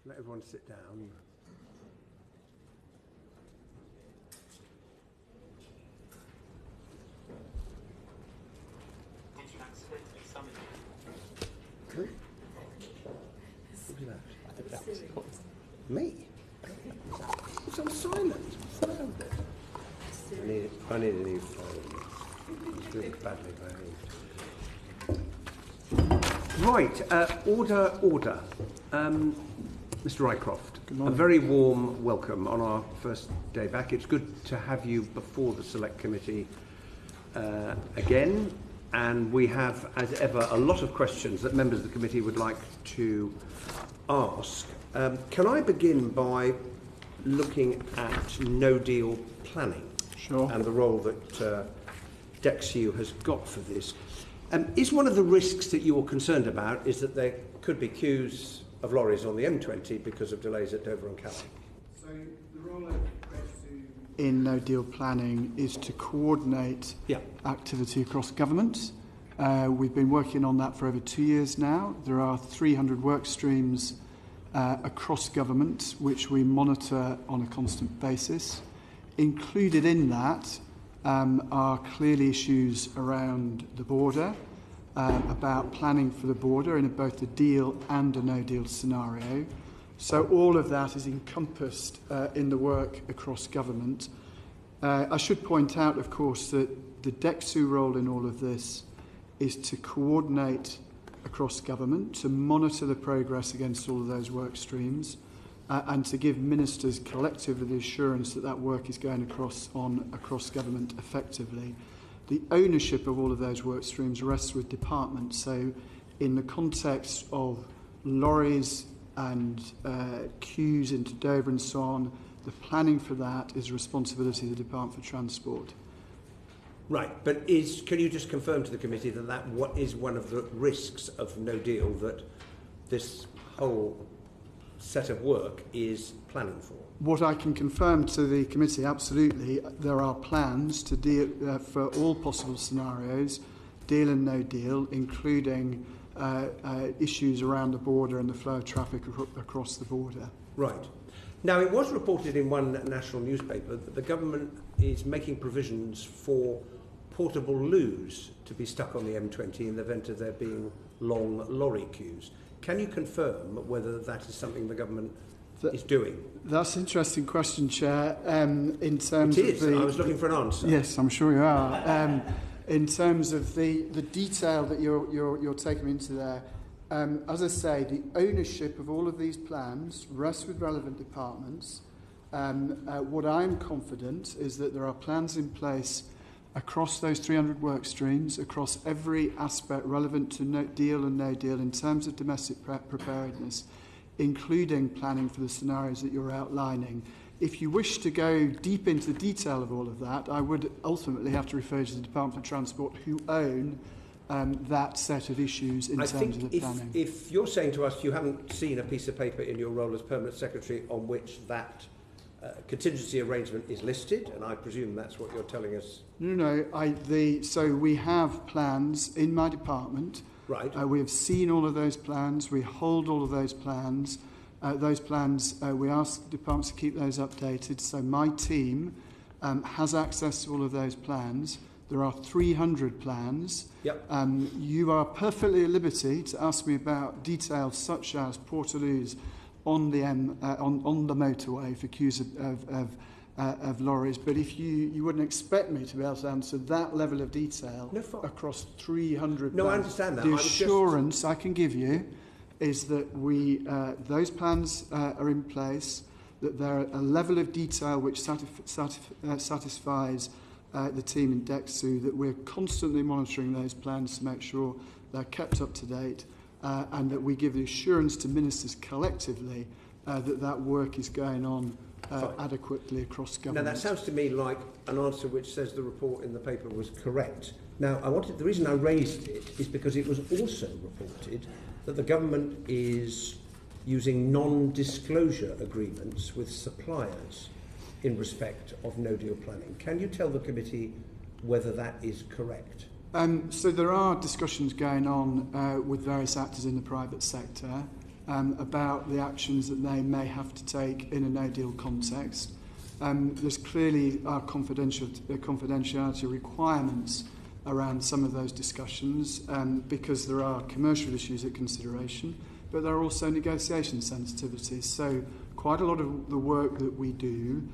Let everyone sit down. Me? Because I'm silent. I need a new phone. It's really badly behaved. Right, order. Mr. Rycroft, a very warm welcome on our first day back. It's good to have you before the Select Committee again, and we have, as ever, a lot of questions that members of the committee would like to ask. Can I begin by looking at no-deal planning? Sure. And the role that DexEU has got for this. Is one of the risks that you're concerned about is that there could be queues of lorries on the M20 because of delays at Dover and Calais? So the role of DexEU in no-deal planning is to coordinate activity across government. We've been working on that for over 2 years now. There are 300 work streams across government which we monitor on a constant basis. Included in that are clearly issues around the border, about planning for the border in both a deal and a no-deal scenario. So all of that is encompassed in the work across government. I should point out, of course, that the DexEU role in all of this is to coordinate across government, to monitor the progress against all of those work streams, and to give ministers collectively the assurance that that work is going across government effectively. The ownership of all of those work streams rests with departments. So in the context of lorries and queues into Dover and so on, the planning for that is a responsibility of the Department for Transport. Right, but can you just confirm to the committee that what is one of the risks of no deal that this whole set of work is planning for? What I can confirm to the committee, absolutely, there are plans to deal for all possible scenarios, deal and no deal, including issues around the border and the flow of traffic across the border. Right. Now, it was reported in one national newspaper that the government is making provisions for portable loos to be stuck on the M20 in the event of there being long lorry queues. Can you confirm whether that is something the government is doing? That's an interesting question, Chair. In terms it is. of I was looking for an answer. Yes, I'm sure you are. In terms of the detail that you're taking into there, as I say, the ownership of all of these plans rests with relevant departments. What I'm confident is that there are plans in place across those 300 work streams, across every aspect relevant to no deal and no deal in terms of domestic preparedness, including planning for the scenarios that you're outlining. If you wish to go deep into the detail of all of that, I would ultimately have to refer to the Department for Transport, who own that set of issues in terms of the planning. If you're saying to us you haven't seen a piece of paper in your role as Permanent Secretary on which that contingency arrangement is listed, and I presume that's what you're telling us. No. So we have plans in my department. Right. We have seen all of those plans. We hold all of those plans. We ask the departments to keep those updated. So my team has access to all of those plans. There are 300 plans. Yep. You are perfectly at liberty to ask me about details such as portaloos on the motorway for queues of lorries, but if you wouldn't expect me to be able to answer that level of detail across 300 No, plans. I understand that. The assurance I can give you is that those plans are in place, that there are a level of detail which satisfies the team in DexEU, that we're constantly monitoring those plans to make sure they're kept up to date, and that we give the assurance to ministers collectively that work is going on adequately across government. Now, that sounds to me like an answer which says the report in the paper was correct. Now, the reason I raised it is because it was also reported that the government is using non-disclosure agreements with suppliers in respect of no-deal planning. Can you tell the committee whether that is correct? So there are discussions going on with various actors in the private sector. about the actions that they may have to take in a no-deal context. There's clearly our confidentiality requirements around some of those discussions because there are commercial issues at consideration, but there are also negotiation sensitivities. So quite a lot of the work that we do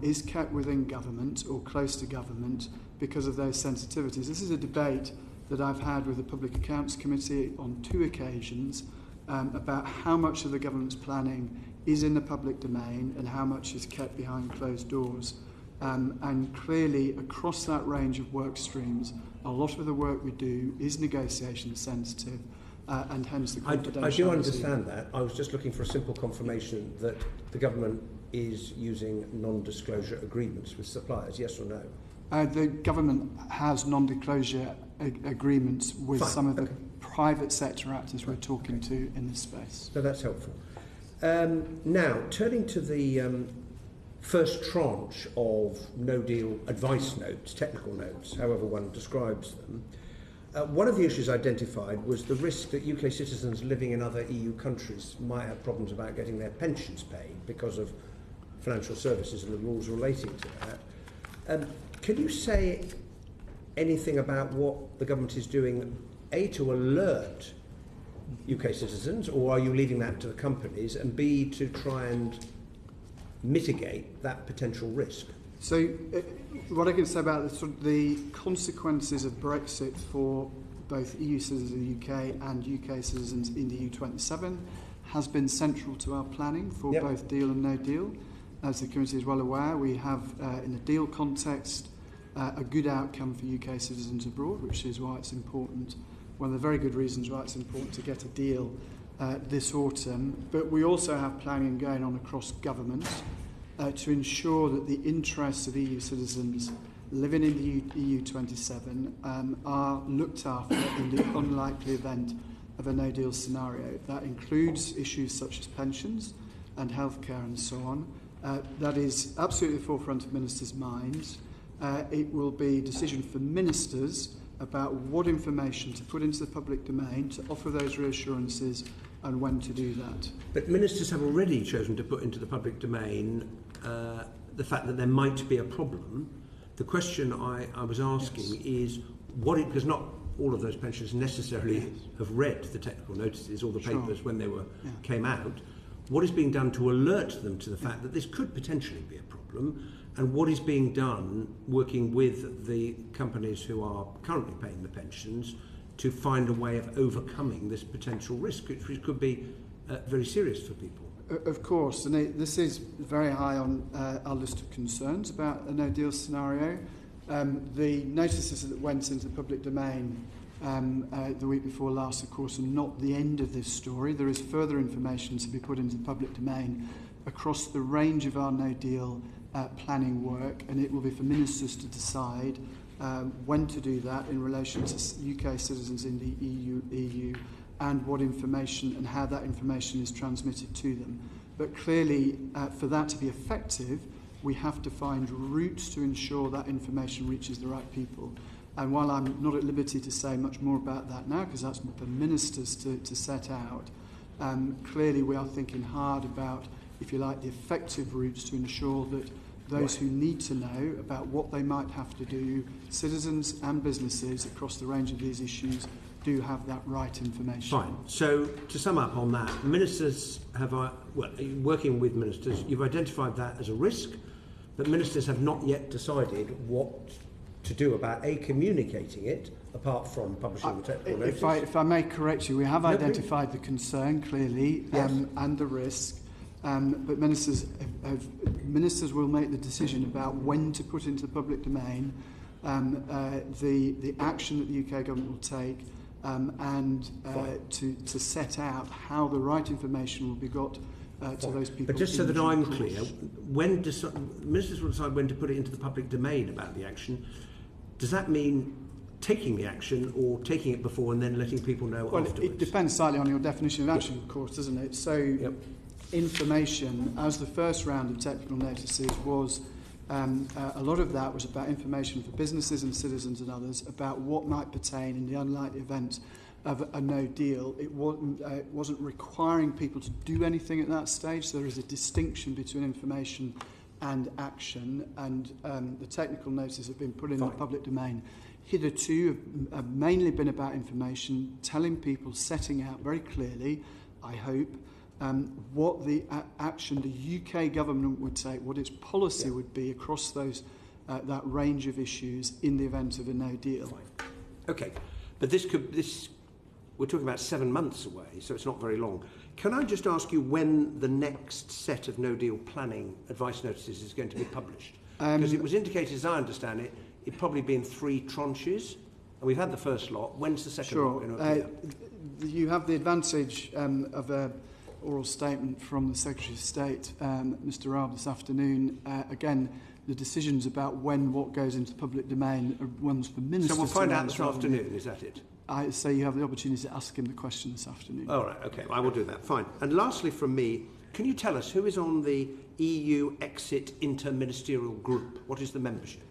is kept within government or close to government because of those sensitivities. This is a debate that I've had with the Public Accounts Committee on 2 occasions about how much of the government's planning is in the public domain and how much is kept behind closed doors. And clearly, across that range of work streams, a lot of the work we do is negotiation sensitive, and hence the confidentiality. I do understand that. I was just looking for a simple confirmation that the government is using non-disclosure agreements with suppliers, yes or no? The government has non-disclosure agreements with some of the private sector actors we're talking to in this space. So that's helpful. Now, turning to the first tranche of no-deal advice notes, technical notes, however one describes them, one of the issues identified was the risk that UK citizens living in other EU countries might have problems about getting their pensions paid because of financial services and the rules relating to that. Can you say anything about what the government is doing, A, to alert UK citizens, or are you leaving that to the companies, and B, to try and mitigate that potential risk? So what I can say about the consequences of Brexit for both EU citizens in the UK and UK citizens in the EU27 has been central to our planning for both deal and no deal. As the committee is well aware, we have, in the deal context, a good outcome for UK citizens abroad, which is why it's important, one of the very good reasons why it's important to get a deal this autumn. But we also have planning going on across government to ensure that the interests of EU citizens living in the EU27 are looked after in the unlikely event of a no-deal scenario. That includes issues such as pensions and healthcare and so on. That is absolutely at the forefront of ministers' minds. It will be a decision for ministers about what information to put into the public domain to offer those reassurances and when to do that. But ministers have already chosen to put into the public domain the fact that there might be a problem. The question I was asking is, because not all of those pensioners necessarily have read the technical notices or the papers when they came out, what is being done to alert them to the fact that this could potentially be a problem, and what is being done working with the companies who are currently paying the pensions to find a way of overcoming this potential risk, which could be very serious for people? Of course, and this is very high on our list of concerns about a no-deal scenario. The notices that went into the public domain the week before last, of course, are not the end of this story. There is further information to be put into the public domain across the range of our no-deal planning work, and it will be for ministers to decide when to do that in relation to UK citizens in the EU and what information and how that information is transmitted to them. But clearly, for that to be effective, we have to find routes to ensure that information reaches the right people. And while I'm not at liberty to say much more about that now, because that's for ministers to set out, clearly we are thinking hard about, if you like, the effective routes to ensure that those who need to know about what they might have to do, citizens and businesses across the range of these issues, do have that right information. Fine. So to sum up on that, ministers have, working with ministers, you've identified that as a risk, but ministers have not yet decided what to do about communicating it, apart from publishing the technical notice. If I may correct you, we have identified the concern clearly and the risk, but ministers will make the decision about when to put into the public domain the action that the UK government will take, and to set out how the right information will be got to those people. But just so that I'm clear, when ministers will decide when to put it into the public domain about the action, does that mean taking the action or taking it before and then letting people know afterwards? It depends slightly on your definition of action, of course, doesn't it? So information, as the first round of technical notices was, a lot of that was about information for businesses and citizens and others about what might pertain in the unlikely event of a no deal. It wasn't requiring people to do anything at that stage. So there is a distinction between information and action, and the technical notices have been put in the public domain. Hitherto have mainly been about information, telling people, setting out very clearly, I hope, what the action the UK government would take, what its policy would be across those that range of issues in the event of a no deal. Fine. Okay, but we're talking about 7 months away, so it's not very long. Can I just ask you when the next set of no deal planning advice notices is going to be published? Because it was indicated, as I understand it, it'd probably be in 3 tranches, and we've had the first lot. When's the second lot? You have the advantage of a oral statement from the Secretary of State, Mr. Raab, this afternoon. Again, the decisions about what goes into the public domain are ones for ministers. So we'll find out this afternoon, is that it? I say you have the opportunity to ask him the question this afternoon. All right, okay, I will do that, fine. And lastly from me, can you tell us who is on the EU Exit Interministerial Group? What is the membership?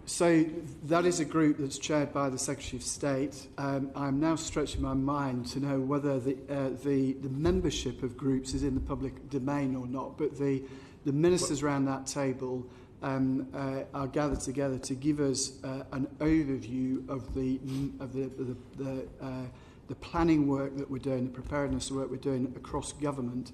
So that is a group that's chaired by the Secretary of State. I'm now stretching my mind to know whether the membership of groups is in the public domain or not, but the ministers around that table are gathered together to give us an overview of the planning work that we're doing, the preparedness work we're doing across government.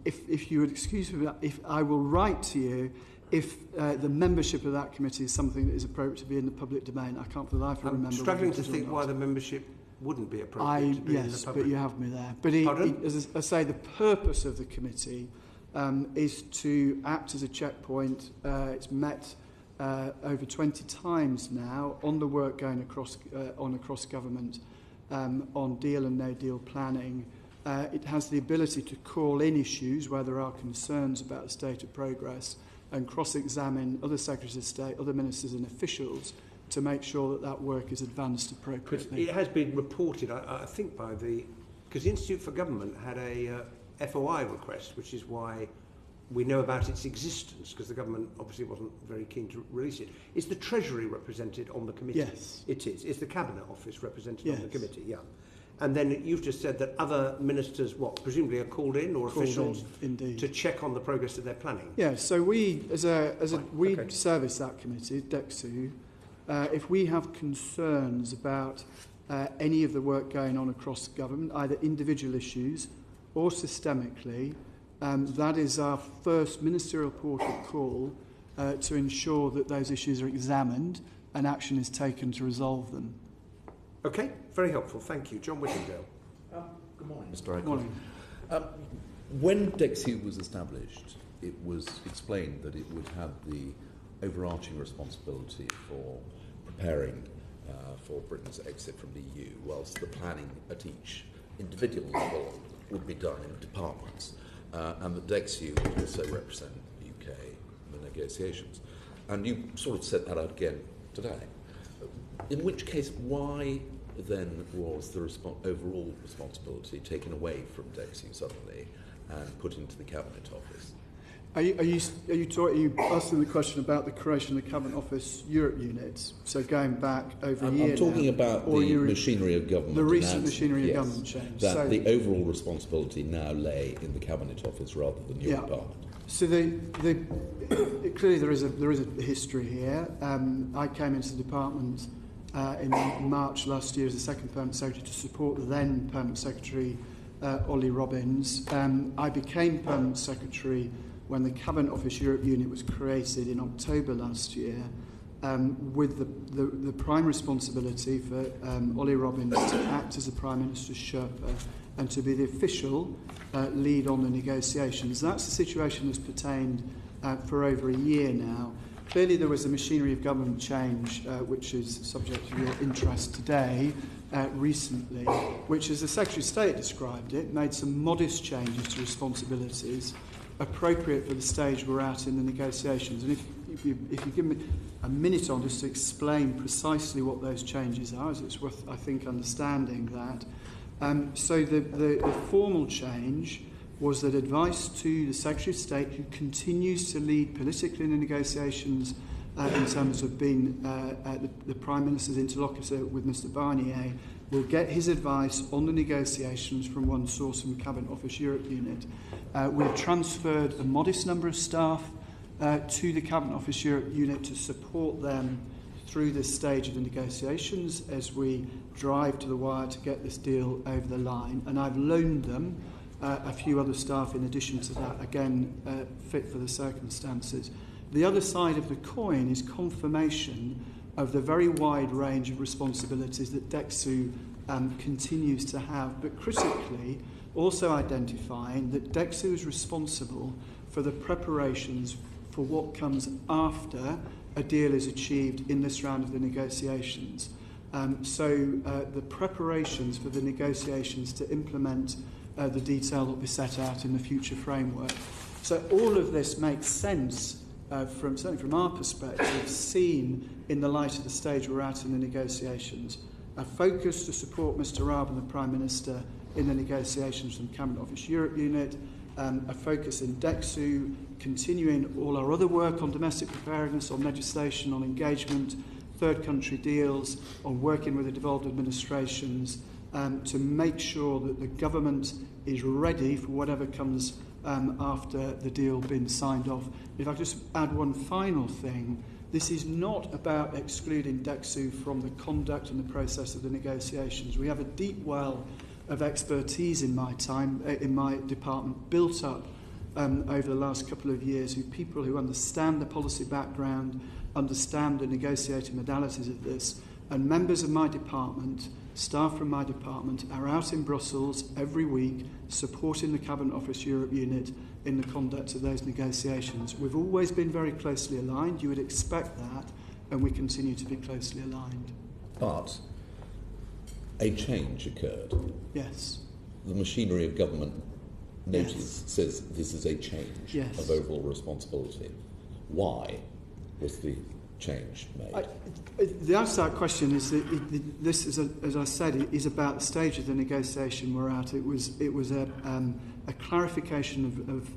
If you would excuse me, if I will write to you if the membership of that committee is something that is appropriate to be in the public domain. I can't for the life of remember. I'm struggling to think why the membership wouldn't be appropriate to be in the public. But you have me there. But as I say, the purpose of the committee is to act as a checkpoint. It's met over 20 times now on the work going across government on deal and no deal planning. It has the ability to call in issues where there are concerns about the state of progress and cross-examine other secretaries of state, other ministers and officials to make sure that work is advanced appropriately. It has been reported, I think, because the Institute for Government had a FOI request, which is why we know about its existence, because the government obviously wasn't very keen to release it. Is the Treasury represented on the committee? Yes. It is. Is the Cabinet Office represented on the committee? Yeah. And then you've just said that other ministers, presumably are called in, or officials, to check on the progress of their planning? Yeah, so we, service that committee, DexEU. If we have concerns about any of the work going on across government, either individual issues or systemically, that is our first ministerial port of call to ensure that those issues are examined and action is taken to resolve them. Okay, very helpful. Thank you. John Whittingdale. Good morning, Mr. Rycroft. When DexEU was established, it was explained that it would have the overarching responsibility for preparing for Britain's exit from the EU, whilst the planning at each individual level would be done in departments, and that DexEU would also represent the UK in the negotiations. And you sort of set that out again today. In which case, why then was the overall responsibility taken away from DexEU suddenly and put into the Cabinet Office? Are you asking the question about the creation of the Cabinet Office Europe unit? So going back over a year I'm talking now, about the machinery of government. The recent machinery of government change. That the overall responsibility now lay in the Cabinet Office rather than your department. So clearly there is a history here. I came into the department in March last year as the second Permanent Secretary to support the then Permanent Secretary Ollie Robbins. I became Permanent Secretary when the Cabinet Office Europe unit was created in October last year, with the prime responsibility for Ollie Robbins to act as the Prime Minister's Sherpa and to be the official lead on the negotiations. That's the situation that's pertained for over a year now. Clearly there was a machinery of government change which is subject to your interest today, recently, which, as the Secretary of State described it, made some modest changes to responsibilities appropriate for the stage we're at in the negotiations. And if you give me a minute on just to explain precisely what those changes are, as it's worth, I think, understanding that. So the formal change was that advice to the Secretary of State, who continues to lead politically in the negotiations in terms of being the Prime Minister's interlocutor with Mr Barnier, We'll get his advice on the negotiations from one source from Cabinet Office Europe unit. We've transferred a modest number of staff to the Cabinet Office Europe unit to support them through this stage of the negotiations as we drive to the wire to get this deal over the line. And I've loaned them a few other staff in addition to that, again, fit for the circumstances. The other side of the coin is confirmation of the very wide range of responsibilities that DexEU continues to have, but critically also identifying that DexEU is responsible for the preparations for what comes after a deal is achieved in this round of the negotiations. The preparations for the negotiations to implement the detail that will be set out in the future framework. So all of this makes sense certainly from our perspective, seen in the light of the stage we're at in the negotiations. A focus to support Mr Raab and the Prime Minister in the negotiations from Cabinet Office Europe unit, a focus in DexEU, continuing all our other work on domestic preparedness, on legislation, on engagement, third country deals, on working with the devolved administrations to make sure that the government is ready for whatever comes after the deal being signed off. If I could just add one final thing, this is not about excluding DexEU from the conduct and the process of the negotiations. We have a deep well of expertise in my time, in my department, built up over the last couple of years, people who understand the policy background, understand the negotiating modalities of this, and members of my department, staff from my department, are out in Brussels every week supporting the Cabinet Office Europe unit in the conduct of those negotiations. We've always been very closely aligned. You would expect that, and we continue to be closely aligned. But a change occurred. Yes. The machinery of government notice says this is a change of overall responsibility. Why was the change made? The answer to that question is that this is, as I said, is about the stage of the negotiation we're at. It was a clarification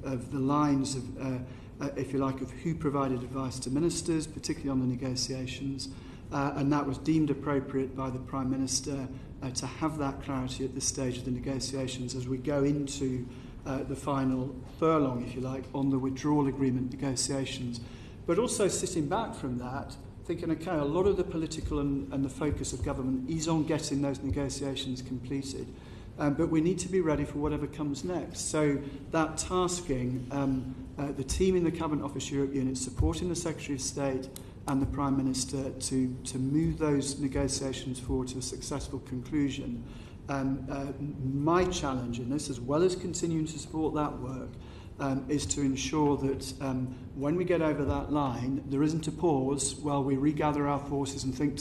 of the lines of, if you like, of who provided advice to ministers, particularly on the negotiations, and that was deemed appropriate by the Prime Minister to have that clarity at this stage of the negotiations as we go into the final furlong, if you like, on the withdrawal agreement negotiations. But also sitting back from that, thinking, okay, a lot of the political and the focus of government is on getting those negotiations completed. But we need to be ready for whatever comes next. So that tasking, the team in the Cabinet Office Europe unit supporting the Secretary of State and the Prime Minister to move those negotiations forward to a successful conclusion. My challenge in this, as well as continuing to support that work, is to ensure that when we get over that line, there isn't a pause while we regather our forces and think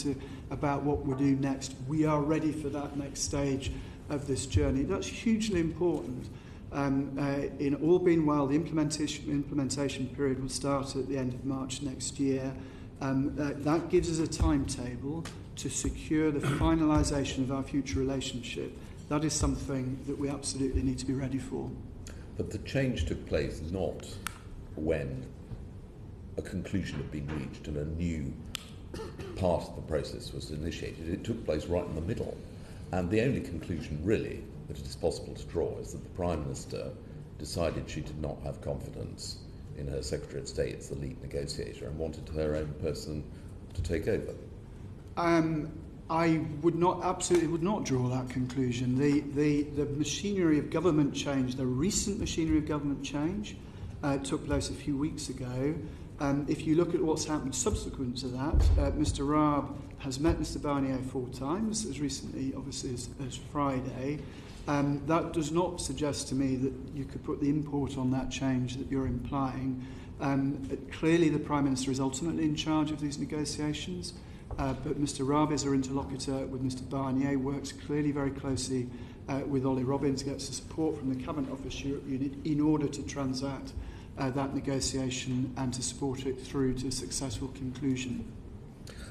about what we do next. We are ready for that next stage of this journey. That's hugely important. In all being well, the implementation period will start at the end of March next year. That gives us a timetable to secure the finalisation of our future relationship. That is something that we absolutely need to be ready for. But the change took place not when a conclusion had been reached and a new part of the process was initiated. It took place right in the middle. And the only conclusion, really, that it is possible to draw is that the Prime Minister decided she did not have confidence in her Secretary of State as the lead negotiator and wanted her own person to take over. I absolutely would not draw that conclusion. The machinery of government change, the recent machinery of government change, took place a few weeks ago. If you look at what's happened subsequent to that, Mr Raab has met Mr Barnier 4 times, as recently, obviously, as Friday. That does not suggest to me that you could put the import on that change that you're implying. Clearly, the Prime Minister is ultimately in charge of these negotiations. But Mr Raab is our interlocutor with Mr Barnier, works clearly very closely with Ollie Robbins, gets the support from the Cabinet Office Europe unit in order to transact that negotiation and to support it through to a successful conclusion.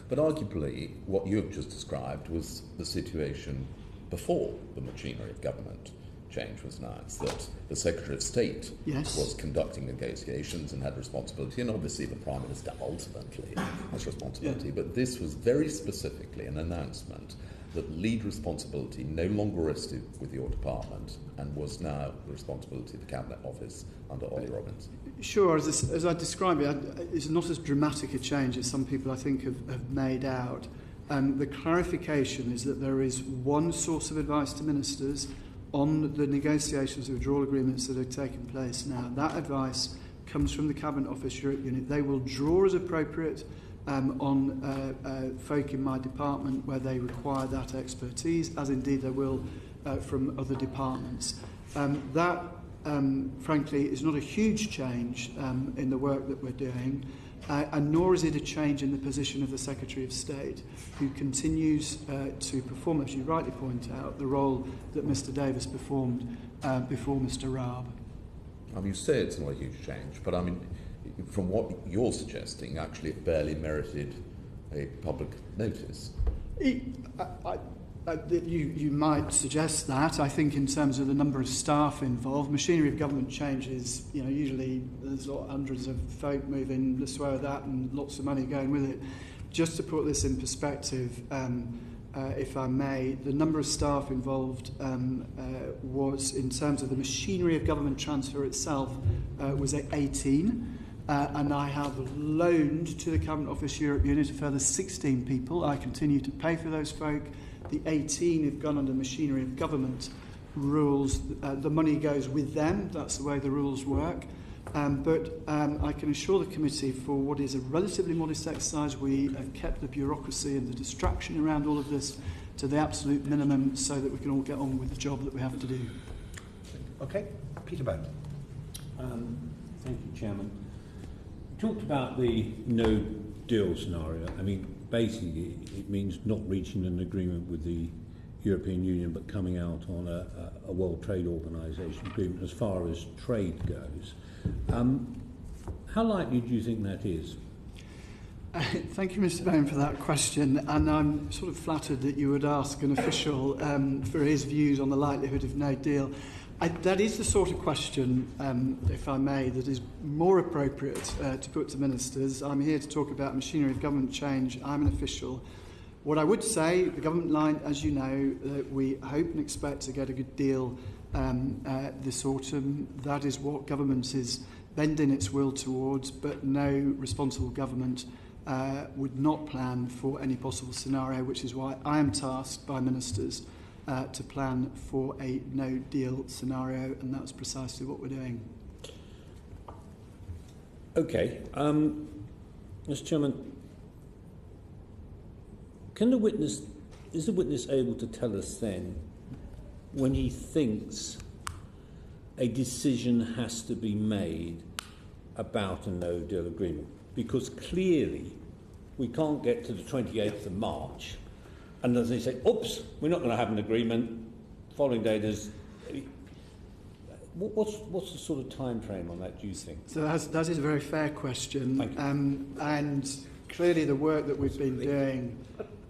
But arguably, what you have just described was the situation before the machinery of government change was announced, that the Secretary of State was conducting negotiations and had responsibility, and obviously the Prime Minister ultimately has responsibility, but this was very specifically an announcement that lead responsibility no longer rested with your department and was now the responsibility of the Cabinet Office under Ollie Robbins? Sure, as I describe it, it's not as dramatic a change as some people I think have made out. The clarification is that there is one source of advice to ministers on the negotiations of withdrawal agreements that are taking place now. That advice comes from the Cabinet Office Europe Unit. They will draw as appropriate on folk in my department where they require that expertise, as indeed they will from other departments. That, frankly, is not a huge change in the work that we're doing, and nor is it a change in the position of the Secretary of State, who continues to perform, as you rightly point out, the role that Mr Davis performed before Mr Raab. I mean, you say it's not a huge change, but I mean, from what you're suggesting, actually it barely merited a public notice. You might suggest that. I think in terms of the number of staff involved, machinery of government changes, usually there's hundreds of folk moving this way or that and lots of money going with it. Just to put this in perspective, if I may, the number of staff involved was, in terms of the machinery of government transfer itself, was 18. And I have loaned to the Cabinet Office Europe Unit a further 16 people. I continue to pay for those folk. The 18 have gone under machinery of government rules. The money goes with them. That's the way the rules work. But I can assure the committee, for what is a relatively modest exercise, we have kept the bureaucracy and the distraction around all of this to the absolute minimum so that we can all get on with the job that we have to do. Okay. Peter Bone. Thank you, Chairman. You talked about the no-deal scenario. I mean, basically, it means not reaching an agreement with the European Union, but coming out on a World Trade Organization agreement as far as trade goes. How likely do you think that is? Thank you, Mr. Bone, for that question. And I'm sort of flattered that you would ask an official for his views on the likelihood of no deal. That is the sort of question, if I may, that is more appropriate to put to ministers. I'm here to talk about machinery of government change. I'm an official. What I would say, the government line, as you know, we hope and expect to get a good deal this autumn. That is what government is bending its will towards, but no responsible government would not plan for any possible scenario, which is why I am tasked by ministers to plan for a no-deal scenario, and that's precisely what we're doing. Okay. Mr. Chairman, is the witness able to tell us then when he thinks a decision has to be made about a no-deal agreement? Because clearly we can't get to the 28th of March and as they say, oops, we're not going to have an agreement. Following day, there's... What's the sort of time frame on that, do you think? So that is a very fair question. Thank you. And clearly the work that we've been doing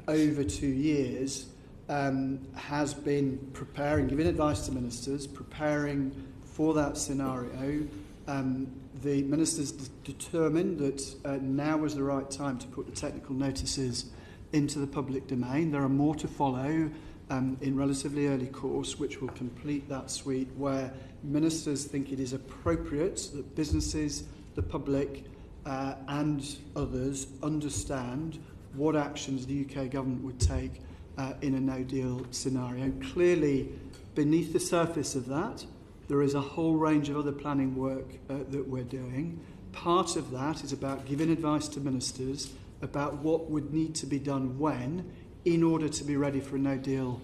over 2 years has been preparing, giving advice to ministers, preparing for that scenario. The ministers determined that now was the right time to put the technical notices into the public domain. There are more to follow in relatively early course, which will complete that suite where ministers think it is appropriate that businesses, the public and others understand what actions the UK government would take in a no-deal scenario. Clearly, beneath the surface of that, there is a whole range of other planning work that we're doing. Part of that is about giving advice to ministers about what would need to be done when, in order to be ready for a no-deal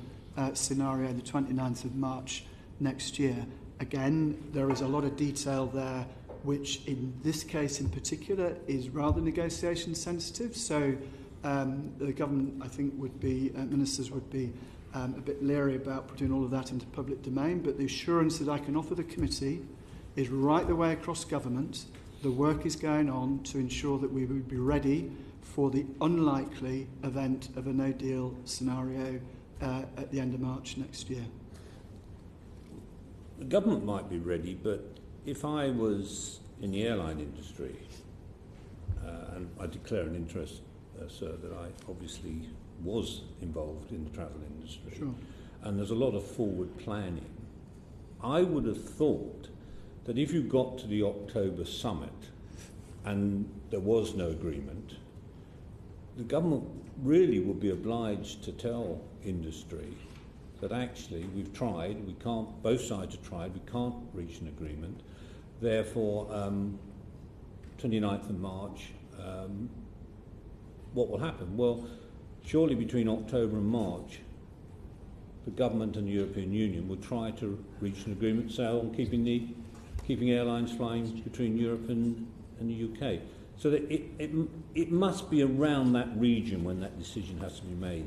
scenario the 29th of March next year. Again, there is a lot of detail there, which in this case in particular is rather negotiation sensitive. So the government, I think, would be, ministers would be a bit leery about putting all of that into public domain. But the assurance that I can offer the committee is right the way across government. The work is going on to ensure that we would be ready for the unlikely event of a no-deal scenario at the end of March next year. The government might be ready, but if I was in the airline industry, and I declare an interest, sir, that I obviously was involved in the travel industry. Sure. And there's a lot of forward planning. I would have thought that if you got to the October summit and there was no agreement, the government really would be obliged to tell industry that actually we've tried, we can't, both sides have tried, we can't reach an agreement. Therefore, 29th of March, what will happen? Well, surely between October and March, the government and the European Union will try to reach an agreement, say, on keeping airlines flying between Europe and the UK. So that it must be around that region when that decision has to be made.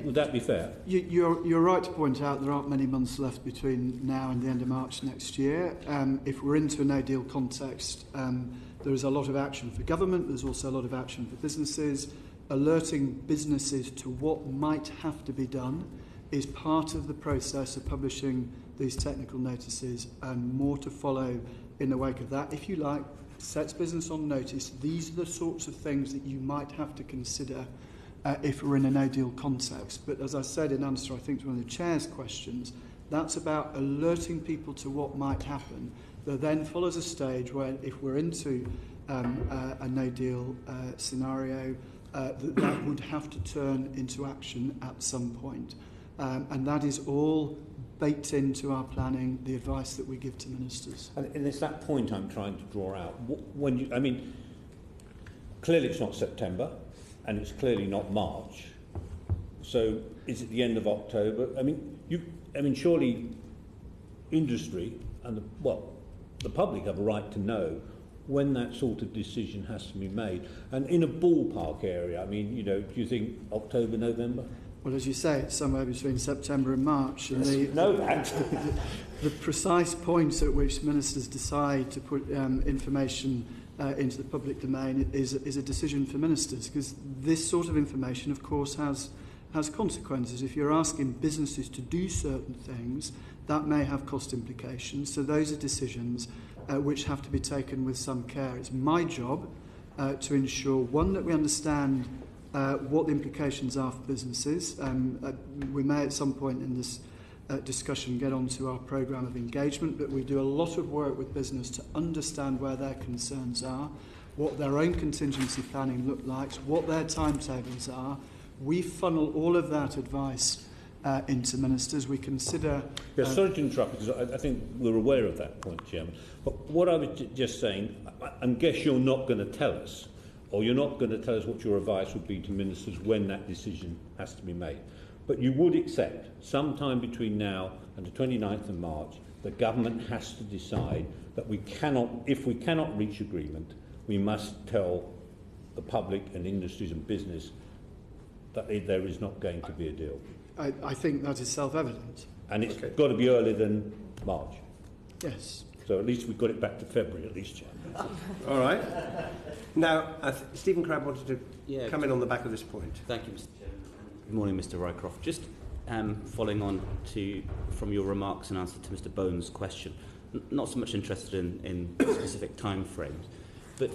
Would that be fair? You're right to point out there aren't many months left between now and the end of March next year. If we're into a no-deal context, there is a lot of action for government. There's also a lot of action for businesses. Alerting businesses to what might have to be done is part of the process of publishing these technical notices, and more to follow in the wake of that. If you like, sets business on notice. These are the sorts of things that you might have to consider if we're in a no-deal context. But as I said in answer, I think, to one of the Chair's questions, that's about alerting people to what might happen. There then follows a stage where, if we're into a no-deal scenario, that would have to turn into action at some point. And that is all baked into our planning, the advice that we give to ministers. And it's that point I'm trying to draw out. When you, I mean, clearly it's not September, and it's clearly not March. So is it the end of October? I mean, surely industry and the public have a right to know when that sort of decision has to be made. And in a ballpark area, I mean, you know, do you think October, November? Well, as you say, it's somewhere between September and March. And the precise point at which ministers decide to put information into the public domain is a decision for ministers, because this sort of information, of course, has consequences. If you're asking businesses to do certain things, that may have cost implications. So those are decisions which have to be taken with some care. It's my job to ensure, one, that we understand what the implications are for businesses. We may at some point in this discussion get onto our programme of engagement, but we do a lot of work with business to understand where their concerns are, what their own contingency planning look like, what their timetables are. We funnel all of that advice into ministers. We consider... Sorry to interrupt, because I think we're aware of that point, Chairman. But what I was just saying, I guess you're not going to tell us, or you're not going to tell us what your advice would be to ministers when that decision has to be made. But you would accept, sometime between now and the 29th of March, the government has to decide that if we cannot reach agreement, we must tell the public and industries and business that there is not going to be a deal. I think that is self-evident. And it's got to be earlier than March. Yes. So at least we've got it back to February, at least, Chairman. All right. Now, Stephen Crabb wanted to come in on the back of this point. Thank you, Mr. Chairman. Good morning, Mr. Rycroft. Just following on from your remarks in answer to Mr. Bone's question, not so much interested in specific time frames, but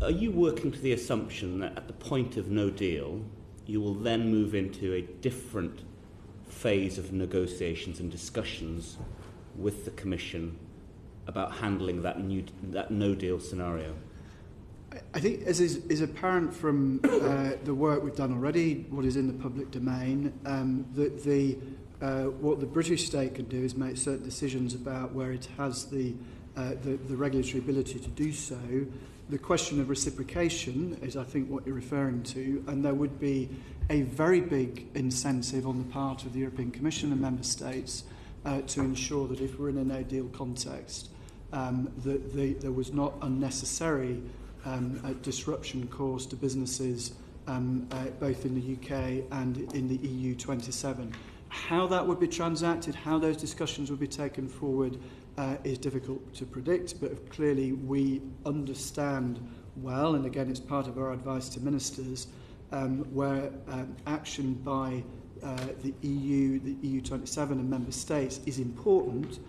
are you working to the assumption that at the point of no deal, you will then move into a different phase of negotiations and discussions with the Commission about handling that no-deal scenario? I think, as is apparent from the work we've done already, what is in the public domain, what the British state can do is make certain decisions about where it has the regulatory ability to do so. The question of reciprocation is, I think, what you're referring to, and there would be a very big incentive on the part of the European Commission and Member States to ensure that if we're in a no-deal context, that there was not unnecessary disruption caused to businesses both in the UK and in the EU 27. How that would be transacted, how those discussions would be taken forward is difficult to predict, but clearly we understand well, and again it's part of our advice to ministers, where action by the EU 27 and member states is important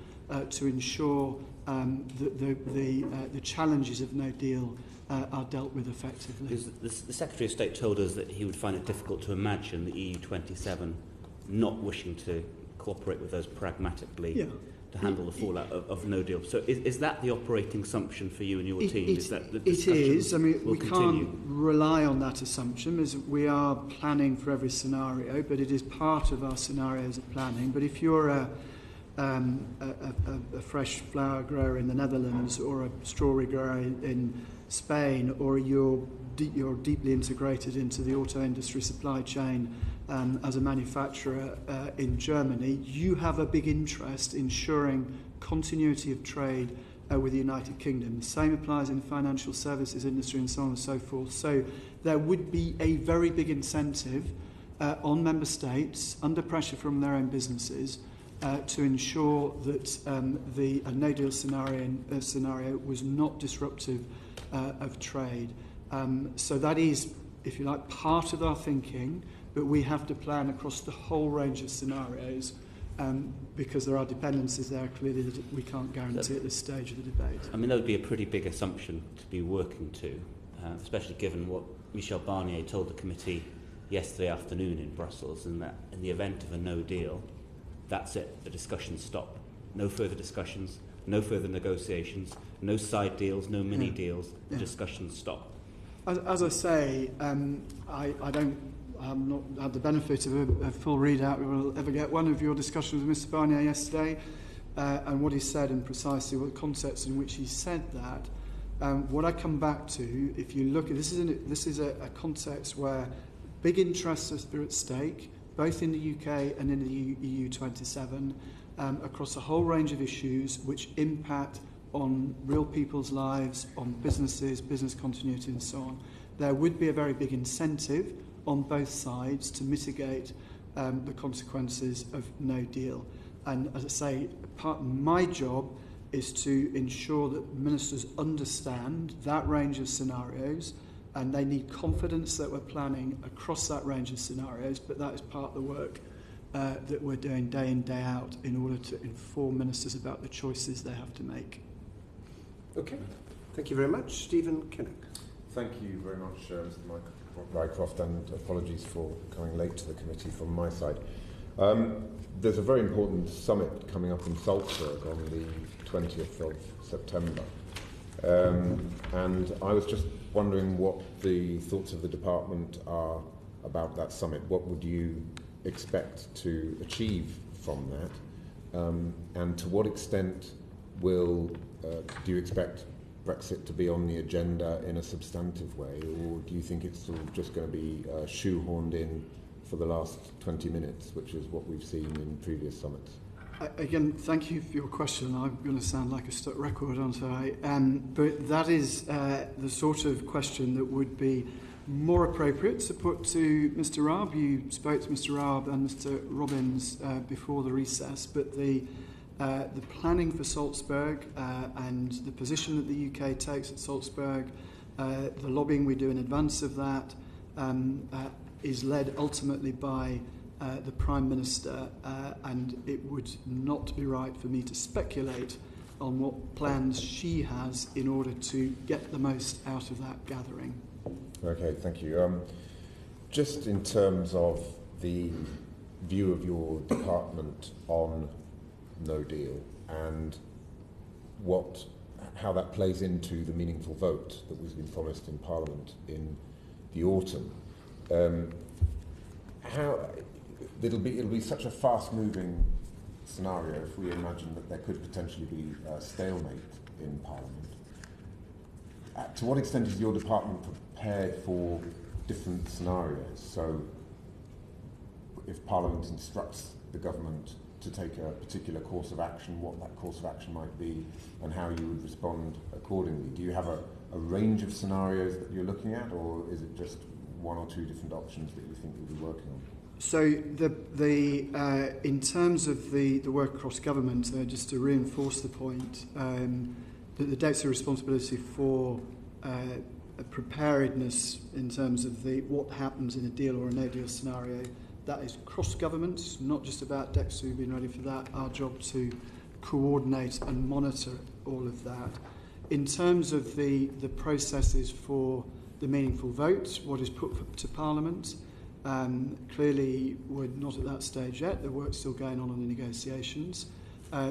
to ensure the challenges of no deal are dealt with effectively. The Secretary of State told us that he would find it difficult to imagine the EU27 not wishing to cooperate with us pragmatically to handle the fallout of no deal. So is that the operating assumption for you and your team? Is that the discussion it is. I mean, we continue? can't rely on that assumption, as we are planning for every scenario, but it is part of our scenarios of planning. But if you're a fresh flower grower in the Netherlands, or a strawberry grower in Spain, or you're deeply integrated into the auto industry supply chain as a manufacturer in Germany, you have a big interest in ensuring continuity of trade with the United Kingdom. The same applies in the financial services industry and so on and so forth. So there would be a very big incentive on member states, under pressure from their own businesses, to ensure that the no-deal scenario was not disruptive of trade. So that is, if you like, part of our thinking, but we have to plan across the whole range of scenarios because there are dependencies there clearly that we can't guarantee at this stage of the debate. I mean, that would be a pretty big assumption to be working to, especially given what Michel Barnier told the committee yesterday afternoon in Brussels, and that in the event of a no deal, that's it, the discussions stop. No further discussions, no further negotiations, no side deals, no mini deals, the discussions stop. As I say, I've not had the benefit of a full readout. We will ever get one of your discussions with Mr Barnier yesterday, and what he said and precisely what the context in which he said that. What I come back to, if you look at this is a context where big interests are at stake, both in the UK and in the EU27, across a whole range of issues which impact on real people's lives, on businesses, business continuity and so on. There would be a very big incentive on both sides to mitigate the consequences of no deal. And as I say, part of my job is to ensure that ministers understand that range of scenarios, and they need confidence that we're planning across that range of scenarios, but that is part of the work that we're doing day in, day out in order to inform ministers about the choices they have to make. Okay, thank you very much. Stephen Kinnock. Thank you very much, Mr Rycroft, and apologies for coming late to the committee from my side. There's a very important summit coming up in Salzburg on the 20th of September, and I was just wondering what the thoughts of the department are about that summit. What would you expect to achieve from that, and to what extent do you expect Brexit to be on the agenda in a substantive way, or do you think it's sort of just going to be shoehorned in for the last 20 minutes, which is what we've seen in previous summits? Again, thank you for your question. I'm going to sound like a stuck record, aren't I? But that is the sort of question that would be more appropriate to put to Mr Raab. You spoke to Mr Raab and Mr Robbins before the recess, but the planning for Salzburg and the position that the UK takes at Salzburg, the lobbying we do in advance of that, is led ultimately by the Prime Minister, and it would not be right for me to speculate on what plans she has in order to get the most out of that gathering. Okay, thank you. Just in terms of the view of your department on no deal and how that plays into the meaningful vote that was been promised in Parliament in the autumn. It'll be such a fast-moving scenario if we imagine that there could potentially be a stalemate in Parliament. To what extent is your department prepared for different scenarios? So, if Parliament instructs the government to take a particular course of action, what that course of action might be, and how you would respond accordingly. Do you have a range of scenarios that you're looking at, or is it just one or two different options that you think you'll be working on? So, in terms of the work across government, just to reinforce the point, that the DexEU's responsibility for preparedness in terms of what happens in a deal or a no-deal scenario, that is cross-government, not just about DexEU being ready for that. Our job to coordinate and monitor all of that. In terms of the processes for the meaningful vote, what is put to Parliament, clearly we're not at that stage yet. The work's still going on the negotiations.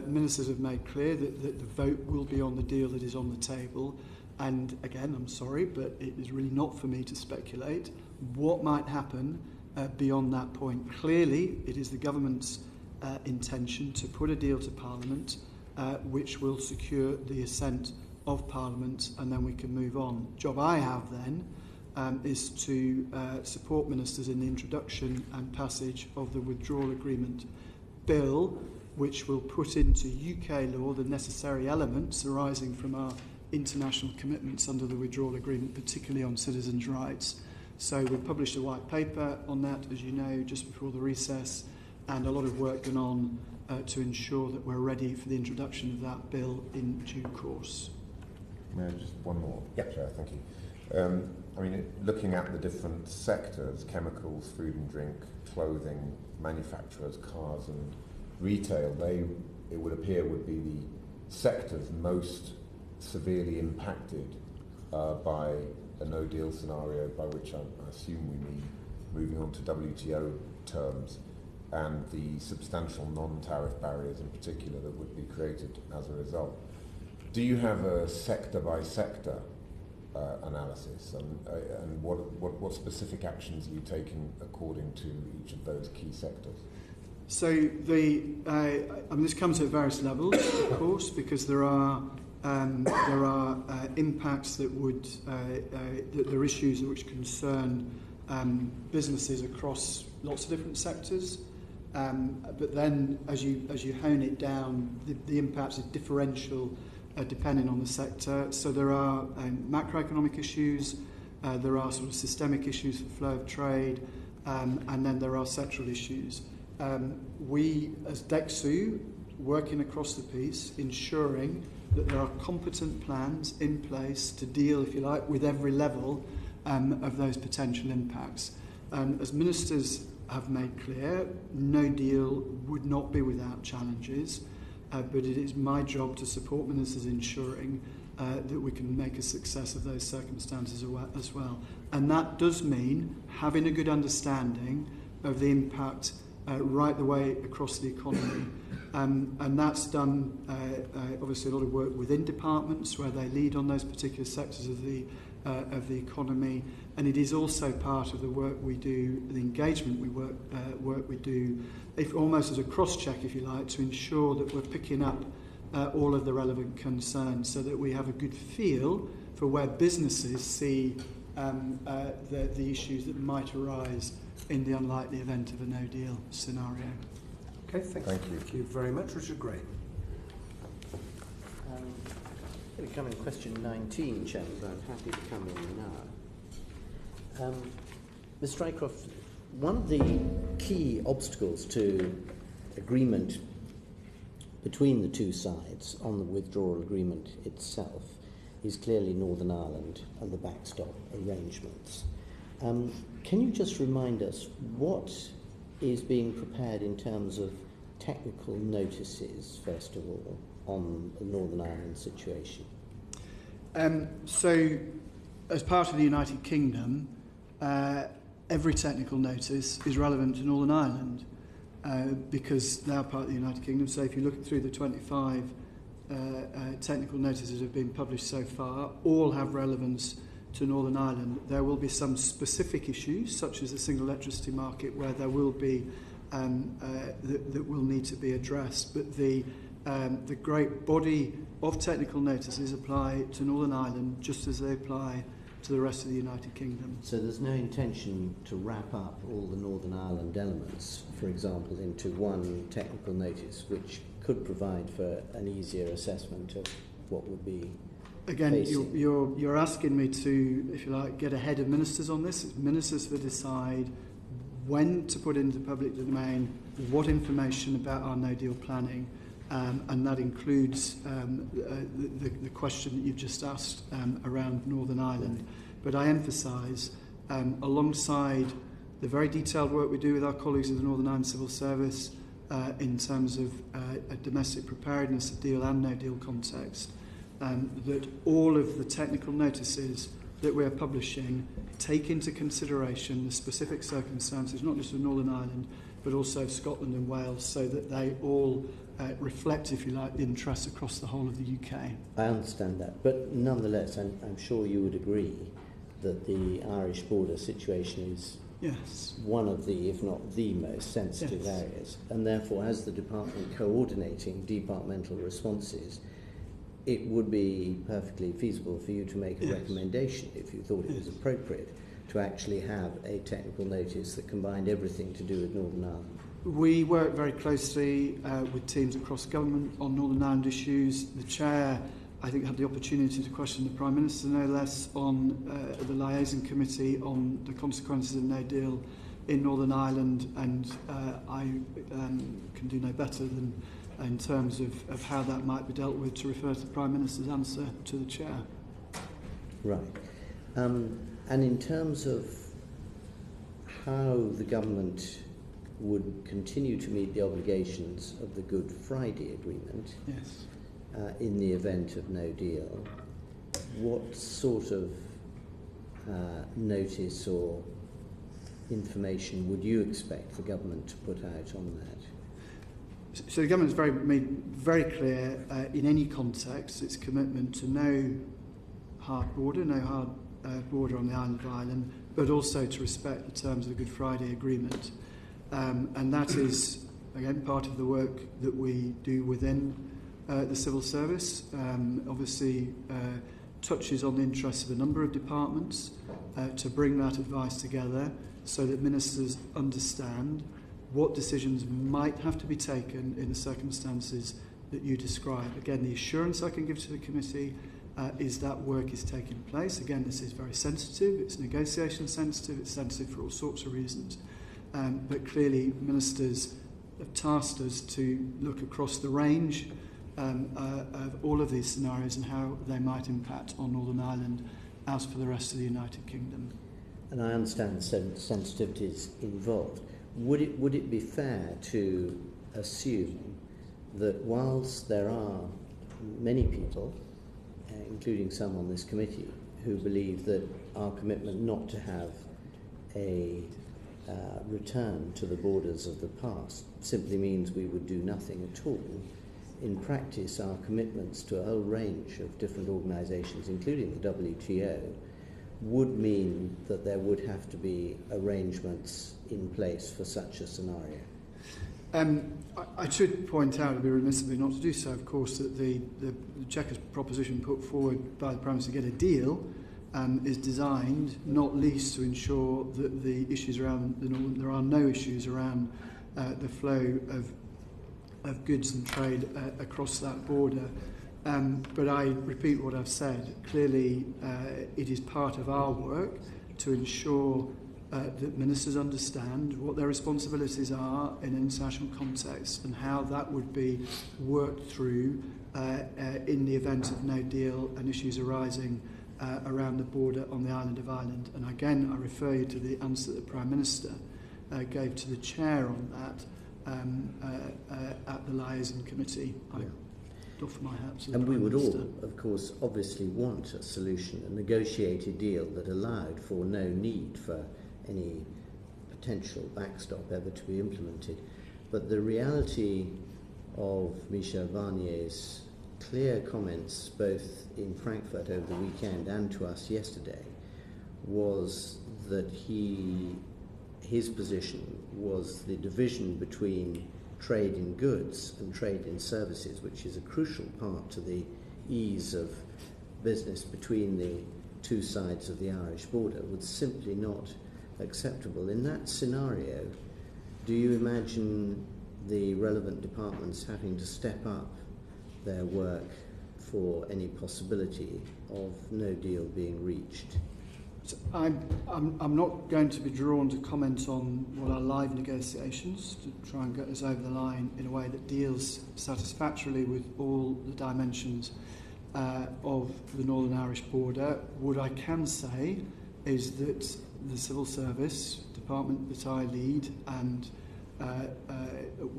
Ministers have made clear that the vote will be on the deal that is on the table. And again, I'm sorry, but it is really not for me to speculate what might happen beyond that point. Clearly, it is the government's intention to put a deal to Parliament which will secure the assent of Parliament, and then we can move on. The job I have then is to support ministers in the introduction and passage of the withdrawal agreement bill, which will put into UK law the necessary elements arising from our international commitments under the withdrawal agreement, particularly on citizens' rights. So we published a white paper on that, as you know, just before the recess, and a lot of work gone on to ensure that we're ready for the introduction of that bill in due course. May I just one more? Yep. Chair, thank you. I mean, looking at the different sectors, chemicals, food and drink, clothing, manufacturers, cars and retail, it would appear, would be the sectors most severely impacted by a no-deal scenario, by which I assume we mean moving on to WTO terms, and the substantial non-tariff barriers in particular that would be created as a result. Do you have a sector-by-sector analysis, and what specific actions are you taking according to each of those key sectors? So this comes at various levels, of course, because there are impacts that would there are issues which concern businesses across lots of different sectors. But then, as you hone it down, the impacts are differential depending on the sector. So there are macroeconomic issues, there are sort of systemic issues for flow of trade, and then there are sectoral issues. We, as DexEU, working across the piece, ensuring that there are competent plans in place to deal, if you like, with every level of those potential impacts. As ministers have made clear, no deal would not be without challenges, but it is my job to support ministers ensuring that we can make a success of those circumstances as well. And that does mean having a good understanding of the impact right the way across the economy. And that's done, obviously, a lot of work within departments where they lead on those particular sectors of the economy, and it is also part of the work we do, the engagement work we do, if almost as a cross-check, if you like, to ensure that we're picking up all of the relevant concerns, so that we have a good feel for where businesses see the issues that might arise in the unlikely event of a no-deal scenario. Okay, thank you. Thank you very much. Richard Gray. We come in question 19, Chairman, but I'm happy to come in now. Mr. Rycroft, one of the key obstacles to agreement between the two sides on the withdrawal agreement itself is clearly Northern Ireland and the backstop arrangements. Can you just remind us what is being prepared in terms of technical notices, first of all, on the Northern Ireland situation? So, as part of the United Kingdom, every technical notice is relevant to Northern Ireland because they are part of the United Kingdom. So if you look through the 25 technical notices that have been published so far, all have relevance to Northern Ireland. There will be some specific issues, such as the single electricity market, where there will be that will need to be addressed. But the great body of technical notices apply to Northern Ireland just as they apply to the rest of the United Kingdom. So there's no intention to wrap up all the Northern Ireland elements, for example, into one technical notice, which could provide for an easier assessment of what would be Again, facing. you're asking me to, if you like, get ahead of ministers on this. It's ministers that decide when to put into the public domain what information about our no-deal planning, and that includes the question that you've just asked around Northern Ireland. But I emphasise, alongside the very detailed work we do with our colleagues in the Northern Ireland Civil Service in terms of a domestic preparedness, a deal and no-deal context, that all of the technical notices that we are publishing take into consideration the specific circumstances, not just of Northern Ireland, but also of Scotland and Wales, so that they all reflect, if you like, the interests across the whole of the UK. I understand that, but nonetheless, I'm sure you would agree that the Irish border situation is one of the, if not the most sensitive areas, and therefore, as the department coordinating departmental responses, it would be perfectly feasible for you to make a recommendation, if you thought it was appropriate, to actually have a technical notice that combined everything to do with Northern Ireland. We work very closely with teams across government on Northern Ireland issues. The Chair, I think, had the opportunity to question the Prime Minister, no less, on the liaison committee on the consequences of no deal in Northern Ireland, and I can do no better than, in terms of how that might be dealt with, to refer to the Prime Minister's answer to the Chair. Right. And in terms of how the government would continue to meet the obligations of the Good Friday Agreement in the event of no deal, what sort of notice or information would you expect the government to put out on that? So the government has made very clear in any context its commitment to no hard border on the island of Ireland, but also to respect the terms of the Good Friday Agreement. And that is, again, part of the work that we do within the civil service. Obviously, touches on the interests of a number of departments to bring that advice together so that ministers understand what decisions might have to be taken in the circumstances that you describe. Again, the assurance I can give to the committee is that work is taking place. Again, this is very sensitive, it's negotiation sensitive, it's sensitive for all sorts of reasons. But clearly, ministers have tasked us to look across the range of all of these scenarios and how they might impact on Northern Ireland as for the rest of the United Kingdom. And I understand the sensitivities involved. Would it be fair to assume that whilst there are many people, including some on this committee, who believe that our commitment not to have a return to the borders of the past simply means we would do nothing at all, in practice our commitments to a whole range of different organisations, including the WTO, would mean that there would have to be arrangements in place for such a scenario? I should point out, it would be remiss of me not to do so, of course, that the Chequers proposition put forward by the Prime Minister to get a deal is designed not least to ensure that the issues around the Northern, there are no issues around the flow of goods and trade across that border. But I repeat what I've said. Clearly, it is part of our work to ensure that ministers understand what their responsibilities are in an international context and how that would be worked through in the event of no deal and issues arising around the border on the island of Ireland. And again, I refer you to the answer that the Prime Minister gave to the Chair on that at the Liaison Committee. I doff my hat to the And we Prime would Minister. all, of course, obviously want a solution, a negotiated deal that allowed for no need for any potential backstop ever to be implemented. But the reality of Michel Barnier's clear comments, both in Frankfurt over the weekend and to us yesterday, was that his position was the division between trade in goods and trade in services, which is a crucial part to the ease of business between the two sides of the Irish border, was simply not acceptable. In that scenario, do you imagine the relevant departments having to step up their work for any possibility of no deal being reached? So I'm not going to be drawn to comment on what are live negotiations to try and get us over the line in a way that deals satisfactorily with all the dimensions of the Northern Irish border. What I can say is that the civil service department that I lead and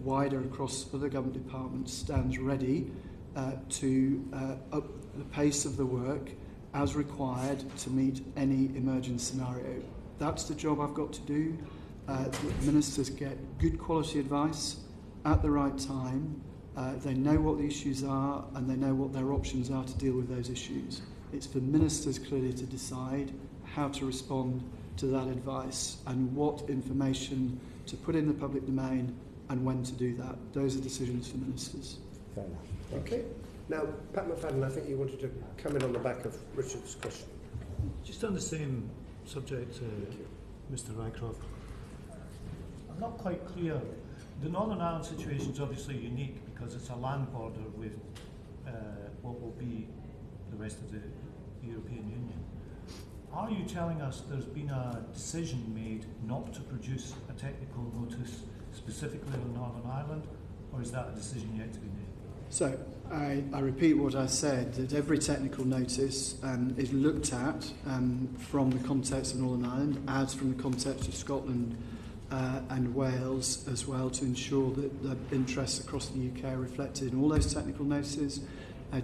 wider across other government departments stands ready to the pace of the work as required to meet any emergent scenario. That's the job I've got to do. Ministers get good quality advice at the right time. They know what the issues are and they know what their options are to deal with those issues. It's for ministers clearly to decide how to respond to that advice and what information to put in the public domain and when to do that. Those are decisions for ministers. Fair enough. Okay. Now, Pat McFadden, I think you wanted to come in on the back of Richard's question. Just on the same subject, Mr. Rycroft, I'm not quite clear. The Northern Ireland situation is obviously unique because it's a land border with what will be the rest of the European Union. Are you telling us there's been a decision made not to produce a technical notice specifically on Northern Ireland, or is that a decision yet to be made? So, I repeat what I said, that every technical notice is looked at from the context of Northern Ireland, as from the context of Scotland and Wales as well, to ensure that the interests across the UK are reflected in all those technical notices.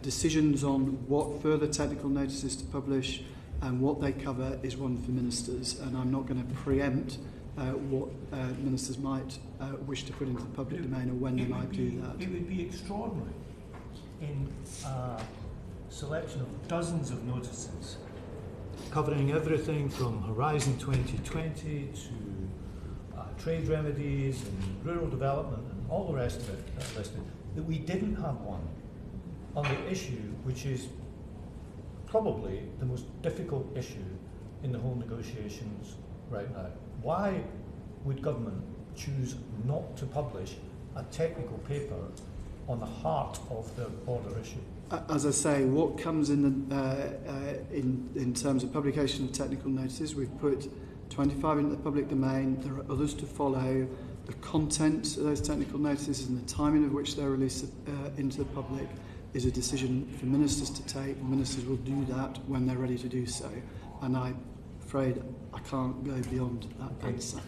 Decisions on what further technical notices to publish and what they cover is one for ministers, and I'm not going to preempt what ministers might wish to put into the public domain or when they might do that. It would be extraordinary in a selection of dozens of notices covering everything from Horizon 2020 to trade remedies and rural development and all the rest of it listed, that we didn't have one on the issue which is probably the most difficult issue in the whole negotiations right now. Why would government choose not to publish a technical paper on the heart of the border issue? As I say, what comes in terms of publication of technical notices, we've put 25 into the public domain. There are others to follow. The content of those technical notices and the timing of which they're released into the public is a decision for ministers to take. Ministers will do that when they're ready to do so. And I'm afraid I can't go beyond that answer.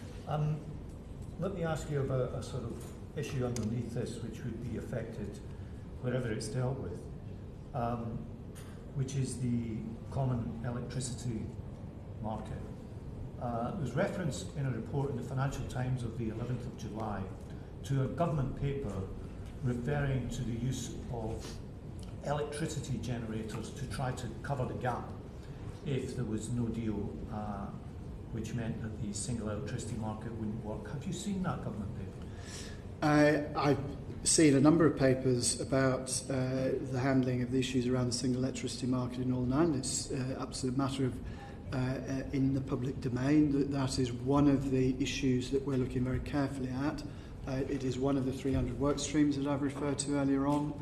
Let me ask you about a sort of issue underneath this which would be affected wherever it's dealt with, which is the common electricity market. There was reference in a report in the Financial Times of the 11th of July to a government paper referring to the use of electricity generators to try to cover the gap if there was no deal, which meant that the single electricity market wouldn't work. Have you seen that government paper? I've seen a number of papers about the handling of the issues around the single electricity market in Northern Ireland. It's absolute matter of in the public domain. That is one of the issues that we're looking very carefully at. It is one of the 300 work streams that I've referred to earlier on.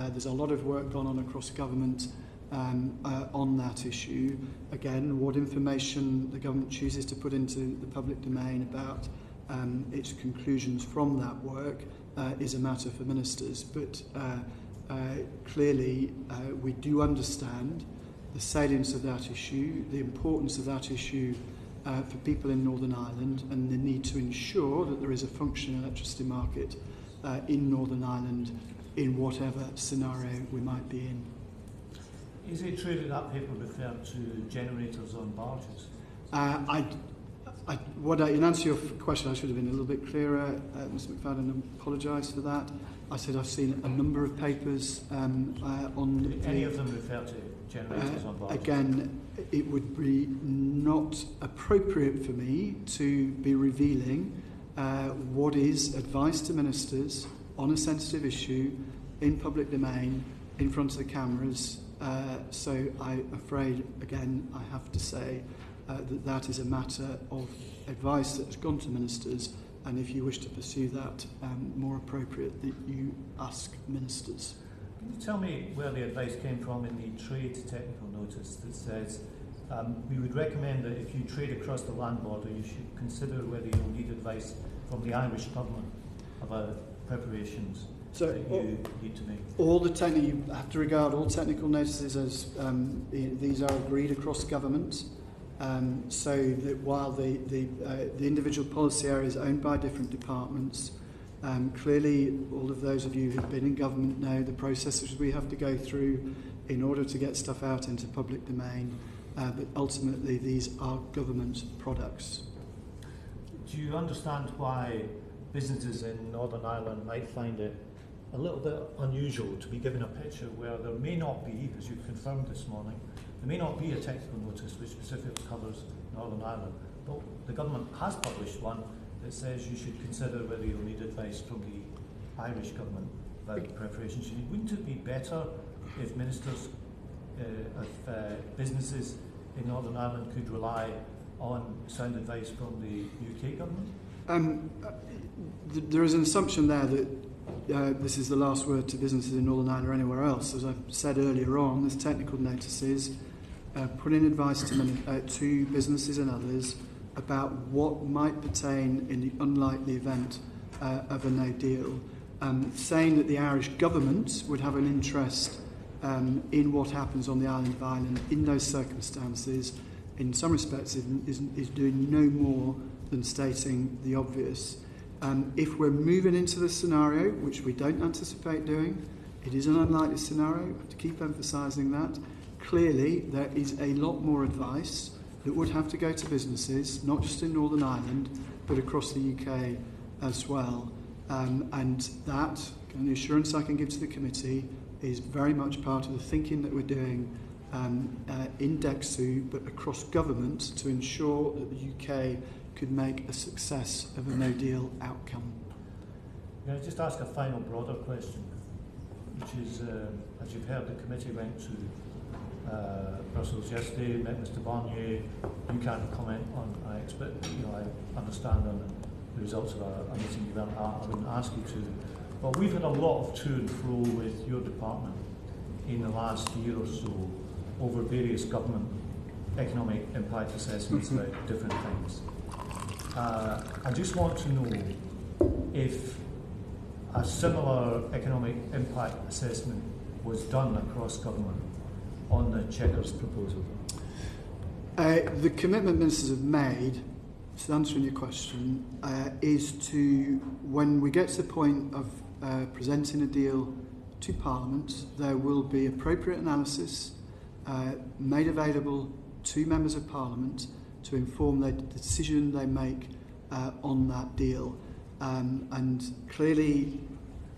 There's a lot of work gone on across government on that issue. Again, what information the government chooses to put into the public domain about its conclusions from that work is a matter for ministers. But clearly, we do understand the salience of that issue, the importance of that issue for people in Northern Ireland, and the need to ensure that there is a functioning electricity market in Northern Ireland in whatever scenario we might be in. Is it true that that paper referred to generators on barges? In answer to your question, I should have been a little bit clearer, Mr McFadden, and apologise for that. I said I've seen a number of papers on... Did any of them refer to generators on barges? Again, it would be not appropriate for me to be revealing what is advice to ministers on a sensitive issue in public domain in front of the cameras. So I'm afraid, again, I have to say that is a matter of advice that has gone to ministers, and if you wish to pursue that, more appropriate that you ask ministers. Can you tell me where the advice came from in the trade technical notice that says we would recommend that if you trade across the land border, you should consider whether you'll need advice from the Irish government about preparations that you need to make? You have to regard all technical notices as these are agreed across government. So that while the individual policy areas are owned by different departments, clearly all of those of you who've been in government know the processes we have to go through in order to get stuff out into public domain, but ultimately these are government products. Do you understand why businesses in Northern Ireland might find it a little bit unusual to be given a picture where there may not be, as you've confirmed this morning, there may not be a technical notice which specifically covers Northern Ireland, but the government has published one that says you should consider whether you'll need advice from the Irish government about the preparations you need. Wouldn't it be better if ministers of businesses in Northern Ireland could rely on sound advice from the UK government? There is an assumption there that this is the last word to businesses in Northern Ireland or anywhere else. As I said earlier on, there's technical notices, putting advice to businesses and others about what might pertain in the unlikely event of a no deal, saying that the Irish government would have an interest in what happens on the island of Ireland in those circumstances, in some respects is doing no more than stating the obvious. If we're moving into the scenario, which we don't anticipate doing, it is an unlikely scenario, to keep emphasising that. Clearly, there is a lot more advice that would have to go to businesses, not just in Northern Ireland, but across the UK as well. And that, and the assurance I can give to the committee, is very much part of the thinking that we're doing in DexEU, but across government, to ensure that the UK could make a success of a no-deal outcome. Can I just ask a final broader question, which is, as you've heard, the committee went to Brussels yesterday, met Mr Barnier. You can't comment on, I understand on the results of a meeting you went at. I wouldn't ask you to. But we've had a lot of to and fro with your department in the last year or so over various government economic impact assessments about different things. I just want to know if a similar economic impact assessment was done across government on the Chequers proposal. The commitment ministers have made, so answering your question, is to, when we get to the point of presenting a deal to Parliament, there will be appropriate analysis made available to members of Parliament to inform the decision they make on that deal. And clearly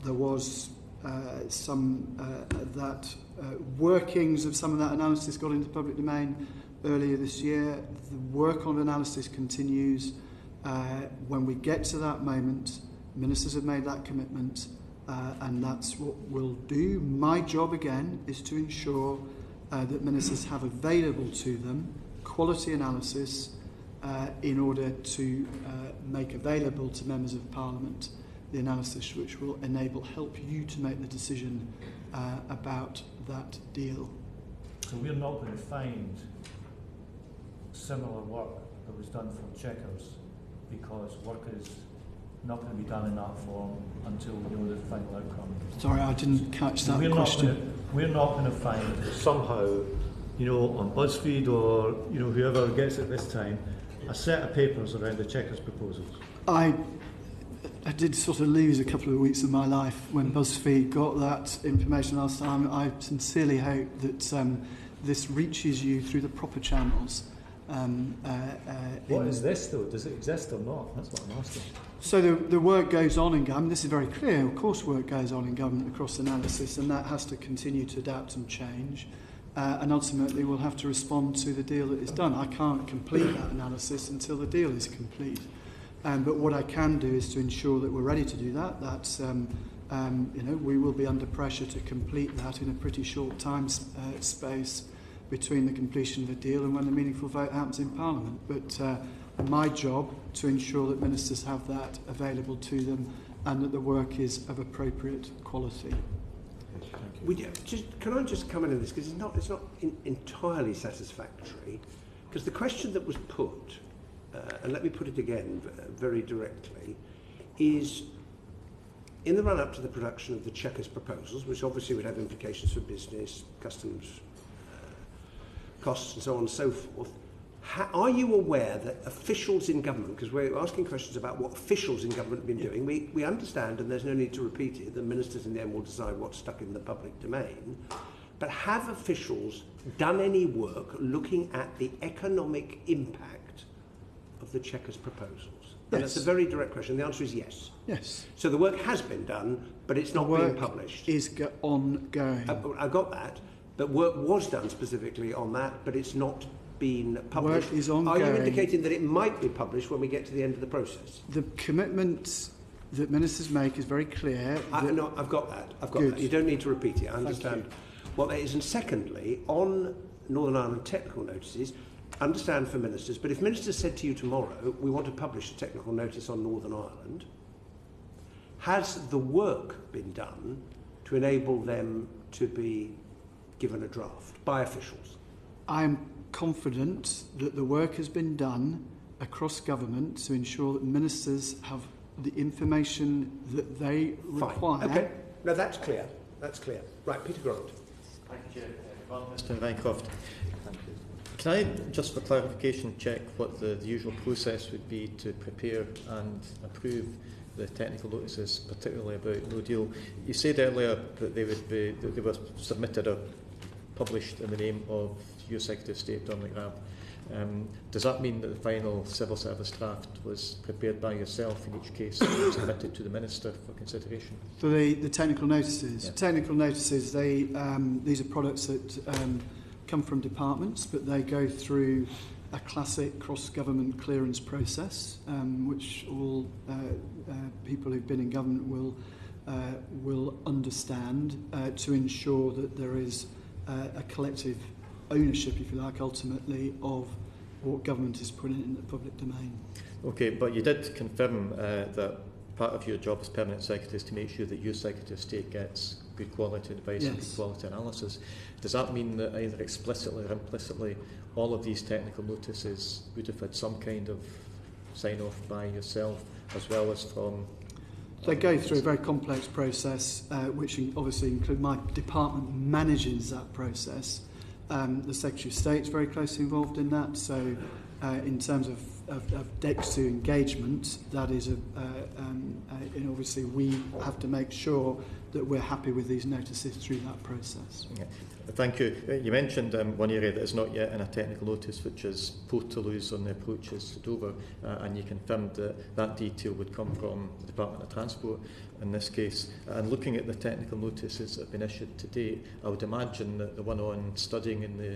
there was some that workings of some of that analysis got into the public domain earlier this year. The work on analysis continues. When we get to that moment, ministers have made that commitment, and that's what we'll do. My job, again, is to ensure that ministers have available to them quality analysis in order to make available to members of Parliament the analysis which will help you to make the decision about that deal. So we're not going to find similar work that was done for Chequers because work is not going to be done in that form until we know the final outcome. Sorry, I didn't catch that question. We're not going to find somehow, on BuzzFeed or whoever gets it this time, a set of papers around the Chequers proposals. I did sort of lose a couple of weeks of my life when BuzzFeed got that information last time. I sincerely hope that this reaches you through the proper channels. What is this, though? Does it exist or not? That's what I'm asking. So the work goes on in government. This is very clear. Of course, work goes on in government across analysis, and that has to continue to adapt and change. And ultimately, we'll have to respond to the deal that is done. I can't complete that analysis until the deal is complete. But what I can do is to ensure that we're ready to do that. That's, we will be under pressure to complete that in a pretty short time space between the completion of the deal and when the meaningful vote happens in Parliament. But my job to ensure that ministers have that available to them and that the work is of appropriate quality. Can I just come into this, because it's not entirely satisfactory, because the question that was put, and let me put it again very directly, is in the run-up to the production of the Chequers proposals, which obviously would have implications for business, customs, costs and so on and so forth, are you aware that officials in government, because we're asking questions about what officials in government have been doing, we understand, and there's no need to repeat it, that ministers in the end will decide what's stuck in the public domain, but have officials done any work looking at the economic impact of the Chequers proposals? And that's a very direct question. The answer is yes. Yes. So the work has been done, but it's not being published. Is ongoing. I got that, but work was done specifically on that, but it's not been published. Work is ongoing. Are you indicating that it might be published when we get to the end of the process? The commitment that ministers make is very clear. No, I've got that. I've got that. You don't need to repeat it. I understand what that is. And secondly, on Northern Ireland technical notices, understand for ministers, but if ministers said to you tomorrow, we want to publish a technical notice on Northern Ireland, has the work been done to enable them to be given a draft by officials? I'm confident that the work has been done across government to ensure that ministers have the information that they require. Fine. Okay. No, that's clear. That's clear. Right, Peter Grant. Thank you, Chair. Mr. Rycroft. Can I, just for clarification, check what the usual process would be to prepare and approve the technical notices, particularly about no deal? You said earlier that they were submitted or published in the name of your Secretary of State, Dominic Raab. Does that mean that the final civil service draft was prepared by yourself in each case and submitted to the Minister for consideration? For the technical notices? Yeah. Technical notices, these are products that come from departments, but they go through a classic cross-government clearance process, which all people who've been in government will understand, to ensure that there is a collective ownership, if you like, ultimately, of what government is putting in the public domain. Okay, but you did confirm that part of your job as Permanent Secretary is to make sure that your Secretary of State gets good quality advice and good quality analysis. Does that mean that either explicitly or implicitly all of these technical notices would have had some kind of sign-off by yourself as well as from... They go through a very complex process, which obviously include my department manages that process. The Secretary of State is very closely involved in that, so in terms of DexEU engagement, that is obviously we have to make sure that we're happy with these notices through that process. Yeah. Thank you. You mentioned one area that is not yet in a technical notice, which is Portaloos on the approaches to Dover, and you confirmed that that detail would come from the Department of Transport in this case. And looking at the technical notices that have been issued to date, I would imagine that the one on studying in the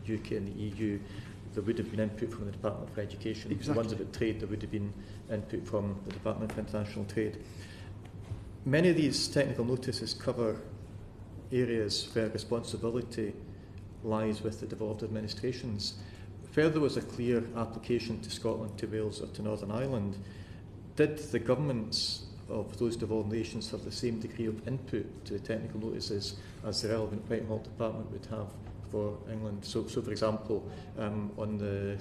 UK and the EU, there would have been input from the Department for Education. Exactly. The ones about trade, there would have been input from the Department for International Trade. Many of these technical notices cover areas where responsibility lies with the devolved administrations. Where there was a clear application to Scotland, to Wales or to Northern Ireland, did the governments of those devolved nations have the same degree of input to the technical notices as the relevant Whitehall department would have for England? So for example, on the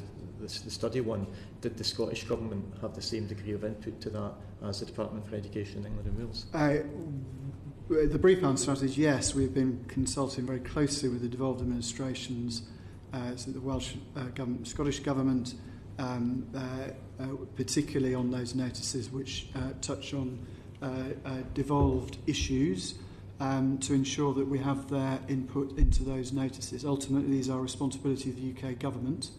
study one, did the Scottish Government have the same degree of input to that as the Department for Education in England and Wales? The brief answer is yes. We've been consulting very closely with the devolved administrations, so the Welsh Government, Scottish Government, particularly on those notices which touch on devolved issues, to ensure that we have their input into those notices. Ultimately, these are responsibility of the UK Government,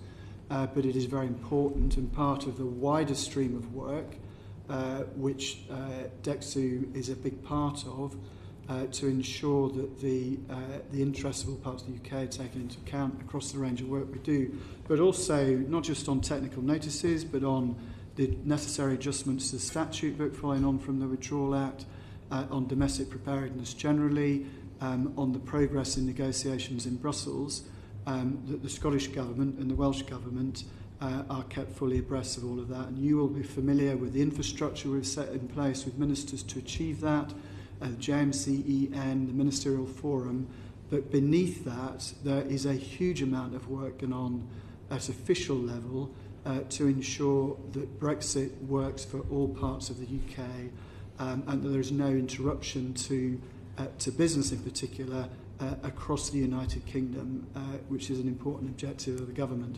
but it is very important and part of the wider stream of work, which DexEU is a big part of, to ensure that the interests of all parts of the UK are taken into account across the range of work we do, but also not just on technical notices, but on the necessary adjustments to the statute book following on from the Withdrawal Act, on domestic preparedness generally, on the progress in negotiations in Brussels, that the Scottish Government and the Welsh Government are kept fully abreast of all of that. And you will be familiar with the infrastructure we've set in place with ministers to achieve that, the JMCEN, the Ministerial Forum. But beneath that, there is a huge amount of work going on at official level to ensure that Brexit works for all parts of the UK, and that there is no interruption to business in particular across the United Kingdom, which is an important objective of the government.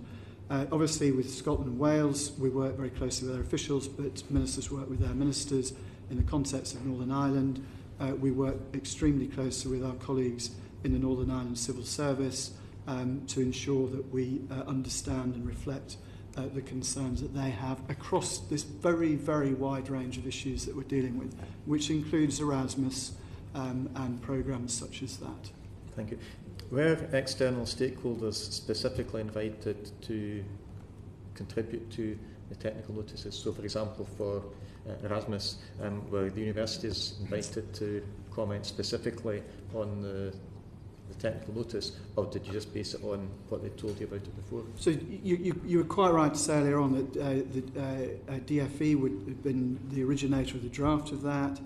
Obviously, with Scotland and Wales, we work very closely with their officials, but ministers work with their ministers. In the context of Northern Ireland, we work extremely closely with our colleagues in the Northern Ireland Civil Service to ensure that we understand and reflect the concerns that they have across this very, very wide range of issues that we're dealing with, which includes Erasmus and programmes such as that. Thank you. Were external stakeholders specifically invited to contribute to the technical notices? So, for example, for Erasmus, were the universities invited to comment specifically on the technical notice, or did you just base it on what they told you about it before? So you were quite right to say earlier on that the DFE would have been the originator of the draft of that.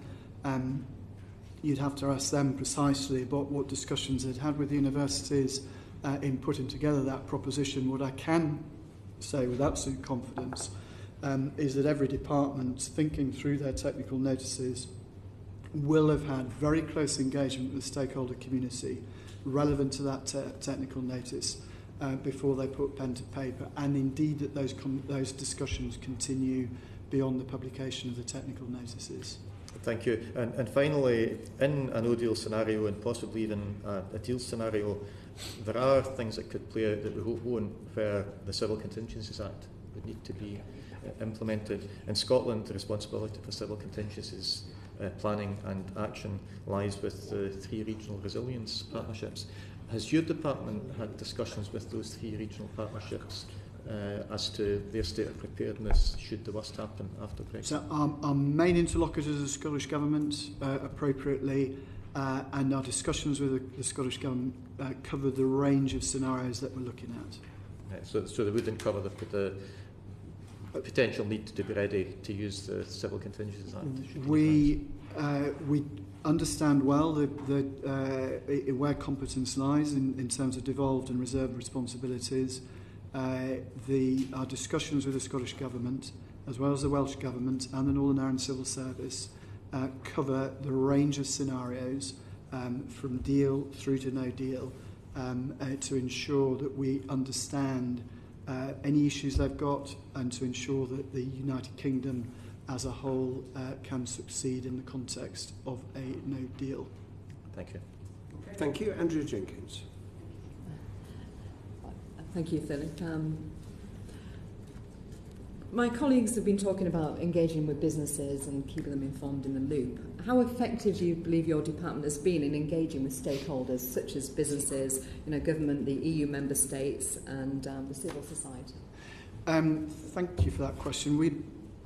You'd have to ask them precisely about what discussions they'd had with the universities in putting together that proposition. What I can say with absolute confidence is that every department thinking through their technical notices will have had very close engagement with the stakeholder community relevant to that technical notice before they put pen to paper, and indeed that those discussions continue beyond the publication of the technical notices. Thank you. And finally, in a no-deal scenario, and possibly even a deal scenario, there are things that could play out that we hope won't, where the Civil Contingencies Act would need to be implemented. In Scotland, the responsibility for civil contingencies planning and action lies with the 3 regional resilience partnerships. Has your department had discussions with those 3 regional partnerships as to their state of preparedness should the worst happen after Brexit? So our main interlocutors are the Scottish Government, appropriately, and our discussions with the Scottish Government cover the range of scenarios that we're looking at. Right, so they wouldn't cover the potential need to be ready to use the Civil Contingencies Act? We understand well where competence lies in terms of devolved and reserved responsibilities. Our discussions with the Scottish Government, as well as the Welsh Government and the Northern Ireland Civil Service, cover the range of scenarios from deal through to no deal to ensure that we understand any issues they've got and to ensure that the United Kingdom as a whole can succeed in the context of a no deal. Thank you. Thank you. Andrea Jenkins. Thank you, Philip. My colleagues have been talking about engaging with businesses and keeping them informed in the loop. How effective do you believe your department has been in engaging with stakeholders such as businesses, government, the EU member states and the civil society? Thank you for that question. We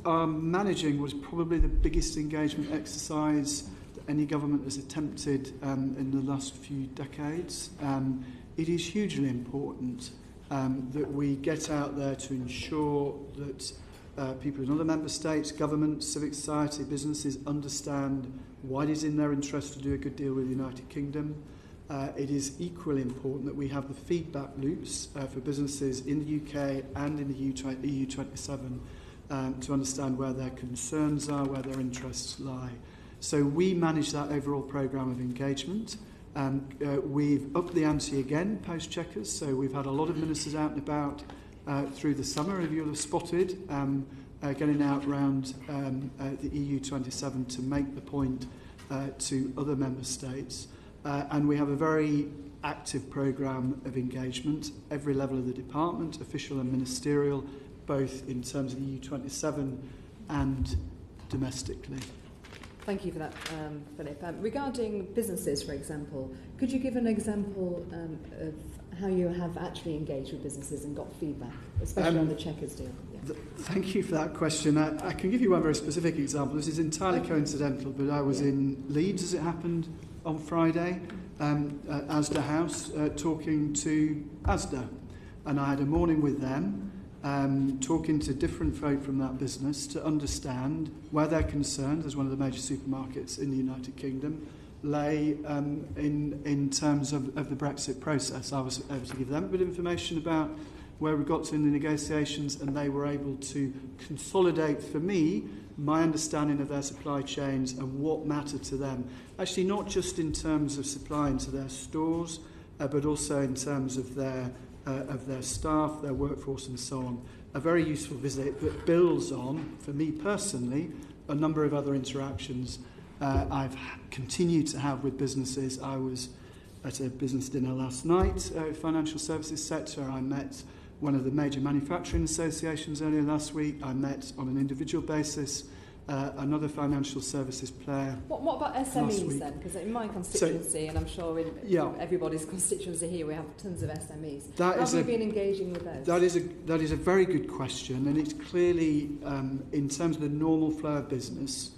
are managing what is probably the biggest engagement exercise that any government has attempted in the last few decades. It is hugely important that we get out there to ensure that people in other member states, governments, civic society, businesses understand why it is in their interest to do a good deal with the United Kingdom. It is equally important that we have the feedback loops for businesses in the UK and in the EU 27 to understand where their concerns are, where their interests lie. So we manage that overall programme of engagement. We've upped the ante again post-Chequers, so we've had a lot of ministers out and about through the summer, if you'll have spotted, getting out around the EU 27 to make the point to other member states. And we have a very active programme of engagement, every level of the department, official and ministerial, both in terms of the EU 27 and domestically. Thank you for that, Philip. Regarding businesses, for example, could you give an example of how you have actually engaged with businesses and got feedback, especially on the Chequers deal? Yeah. Thank you for that question. I can give you one very specific example. This is entirely coincidental, but I was in Leeds, as it happened, on Friday, at Asda House, talking to Asda. And I had a morning with them, talking to different folk from that business to understand where their concerns, as one of the major supermarkets in the United Kingdom, lay in terms of the Brexit process. I was able to give them a bit of information about where we got to in the negotiations, and they were able to consolidate for me my understanding of their supply chains and what mattered to them. Actually, not just in terms of supplying to their stores, but also in terms of their staff, their workforce and so on. A very useful visit that builds on, for me personally, a number of other interactions I've continued to have with businesses. I was at a business dinner last night, financial services sector. I met one of the major manufacturing associations earlier last week. I met on an individual basis another financial services player. What about SMEs then? Because in my constituency, and I'm sure in everybody's constituency here, we have tons of SMEs. How have you been engaging with those? That is a very good question, and it's clearly, in terms of the normal flow of business,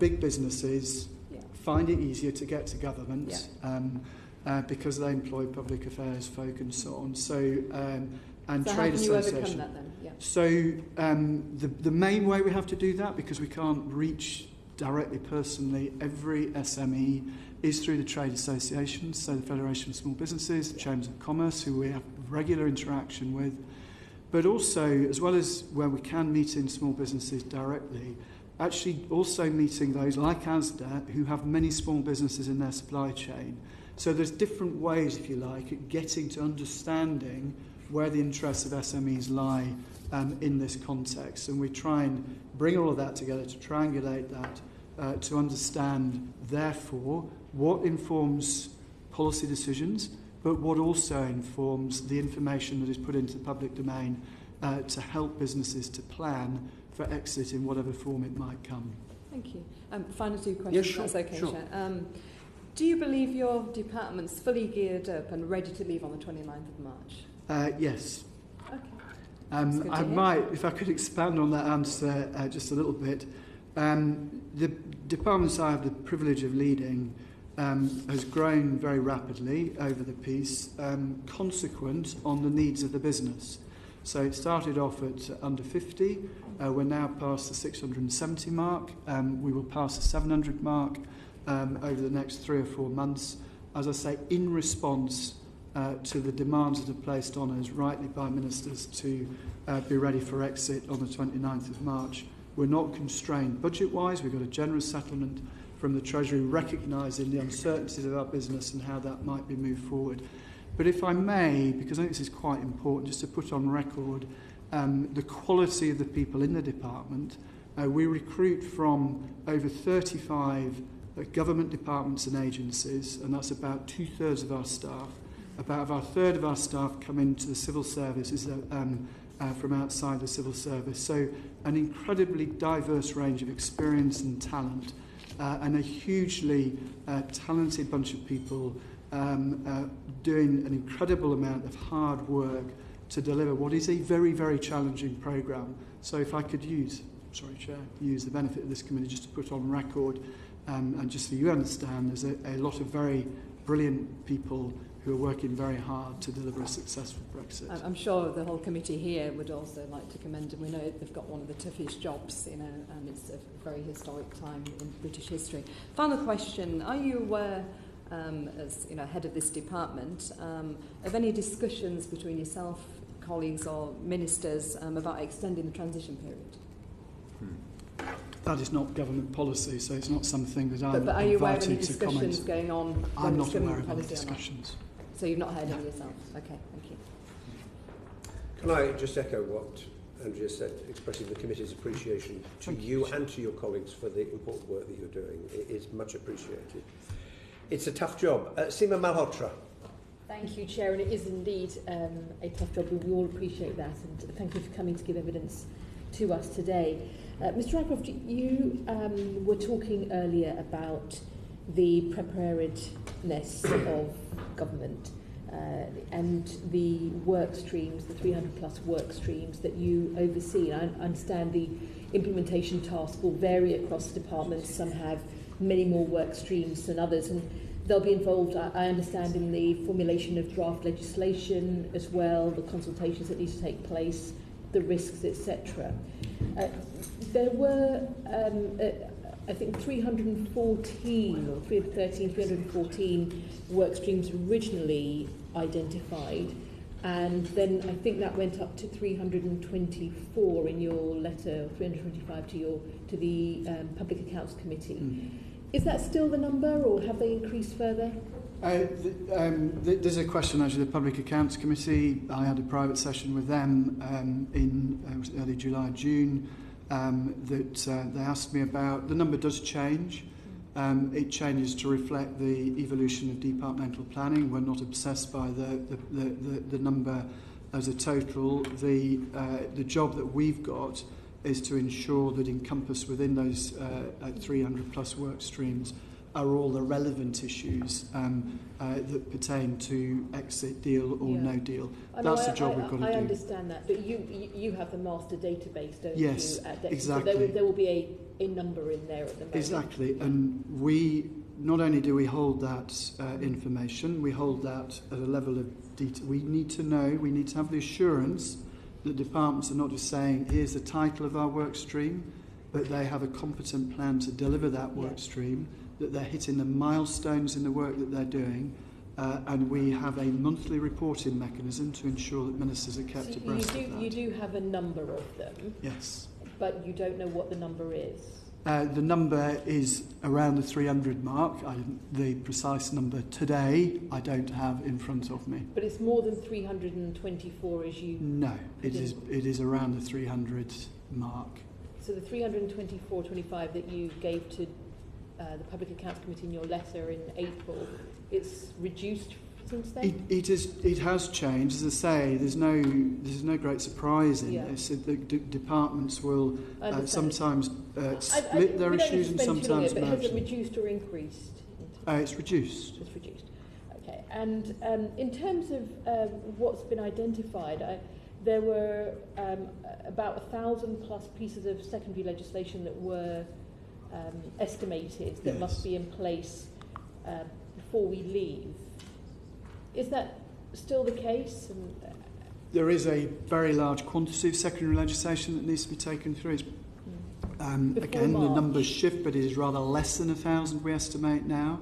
big businesses find it easier to get to government because they employ public affairs folk and so on. And so trade how can you association. overcome that then? Yeah. So the main way we have to do that, because we can't reach directly personally every SME, is through the trade associations, so the Federation of Small Businesses, the Chambers of Commerce, who we have regular interaction with, but also, as well as where we can meet in small businesses directly, actually also meeting those like ASDA who have many small businesses in their supply chain. So there's different ways, if you like, at getting to understanding where the interests of SMEs lie in this context. And we try and bring all of that together to triangulate that, to understand, therefore, what informs policy decisions, but what also informs the information that is put into the public domain to help businesses to plan for exit in whatever form it might come. Thank you. Final two questions, sure, that's okay, sure. Chair. Do you believe your department's fully geared up and ready to leave on the 29th of March? Yes. Okay. I might, if I could expand on that answer just a little bit. The departments I have the privilege of leading has grown very rapidly over the piece, consequent on the needs of the business. So it started off at under 50. We're now past the 670 mark. We will pass the 700 mark over the next 3 or 4 months. As I say, in response to the demands that are placed on us rightly by ministers to be ready for exit on the 29th of March. We're not constrained budget-wise. We've got a generous settlement from the Treasury recognising the uncertainties of our business and how that might be moved forward. But if I may, because I think this is quite important, just to put on record the quality of the people in the department, we recruit from over 35 government departments and agencies, and that's about 2/3 of our staff. About a third of our staff come into the civil service from outside the civil service. So an incredibly diverse range of experience and talent, and a hugely talented bunch of people doing an incredible amount of hard work to deliver what is a very, very challenging programme. So if I could use the benefit of this committee just to put on record, and just so you understand, there's a lot of very brilliant people who are working very hard to deliver a successful Brexit. I'm sure the whole committee here would also like to commend them. We know they've got one of the toughest jobs, and it's a very historic time in British history. Final question: are you aware, as head of this department, of any discussions between yourself, colleagues, or ministers about extending the transition period? That is not government policy, so it's not something that I'm But are you aware of any invited to comment. discussions going on? I'm not aware of any discussions. So you've not heard any yourself? Okay, thank you. Can I just echo what Andrea said, expressing the committee's appreciation to you and to your colleagues for the important work that you're doing. It is much appreciated. It's a tough job. Seema Malhotra. Thank you, Chair, and it is indeed a tough job. We all appreciate that, and thank you for coming to give evidence to us today. Mr. Rycroft, you were talking earlier about the preparedness of government and the work streams, the 300 plus work streams that you oversee. I understand the implementation task will vary across departments. Some have many more work streams than others, and they'll be involved, I understand, in the formulation of draft legislation as well, the consultations that need to take place, the risks, etc. There were, I think, 314 work streams originally identified, and then I think that went up to 324 in your letter, 325 to the Public Accounts Committee. Is that still the number, or have they increased further? There's a question actually. The Public Accounts Committee, I had a private session with them in early July, June, that they asked me about. The number does change. It changes to reflect the evolution of departmental planning. We're not obsessed by the number as a total. The job that we've got is to ensure that encompassed within those 300 plus work streams are all the relevant issues that pertain to exit, deal or no deal. That's the job we've got to do. I understand that, but you have the master database, don't yes, you? Yes, exactly. So there will be a number in there at the moment. Exactly, and we not only do we hold that information, we hold that at a level of detail. We need to know, we need to have the assurance that departments are not just saying, here's the title of our work stream, but they have a competent plan to deliver that work stream, that they're hitting the milestones in the work that they're doing, and we have a monthly reporting mechanism to ensure that ministers are kept abreast of that. You do have a number of them. Yes. But you don't know what the number is. The number is around the 300 mark. The precise number today I don't have in front of me. But it's more than 324 as you... No, it is around the 300 mark. So the 324.25 that you gave to the Public Accounts Committee in your letter in April, it's reduced since then? It has changed. As I say, there's no great surprise in this. The departments will sometimes split their issues and sometimes merge them. Has it them. reduced or increased? It's reduced. It's reduced. Okay. And in terms of what's been identified, there were about 1,000 plus pieces of secondary legislation that were estimated that must be in place before we leave. Is that still the case? There is a very large quantity of secondary legislation that needs to be taken through. Again, the numbers shift, but it is rather less than 1,000 we estimate now.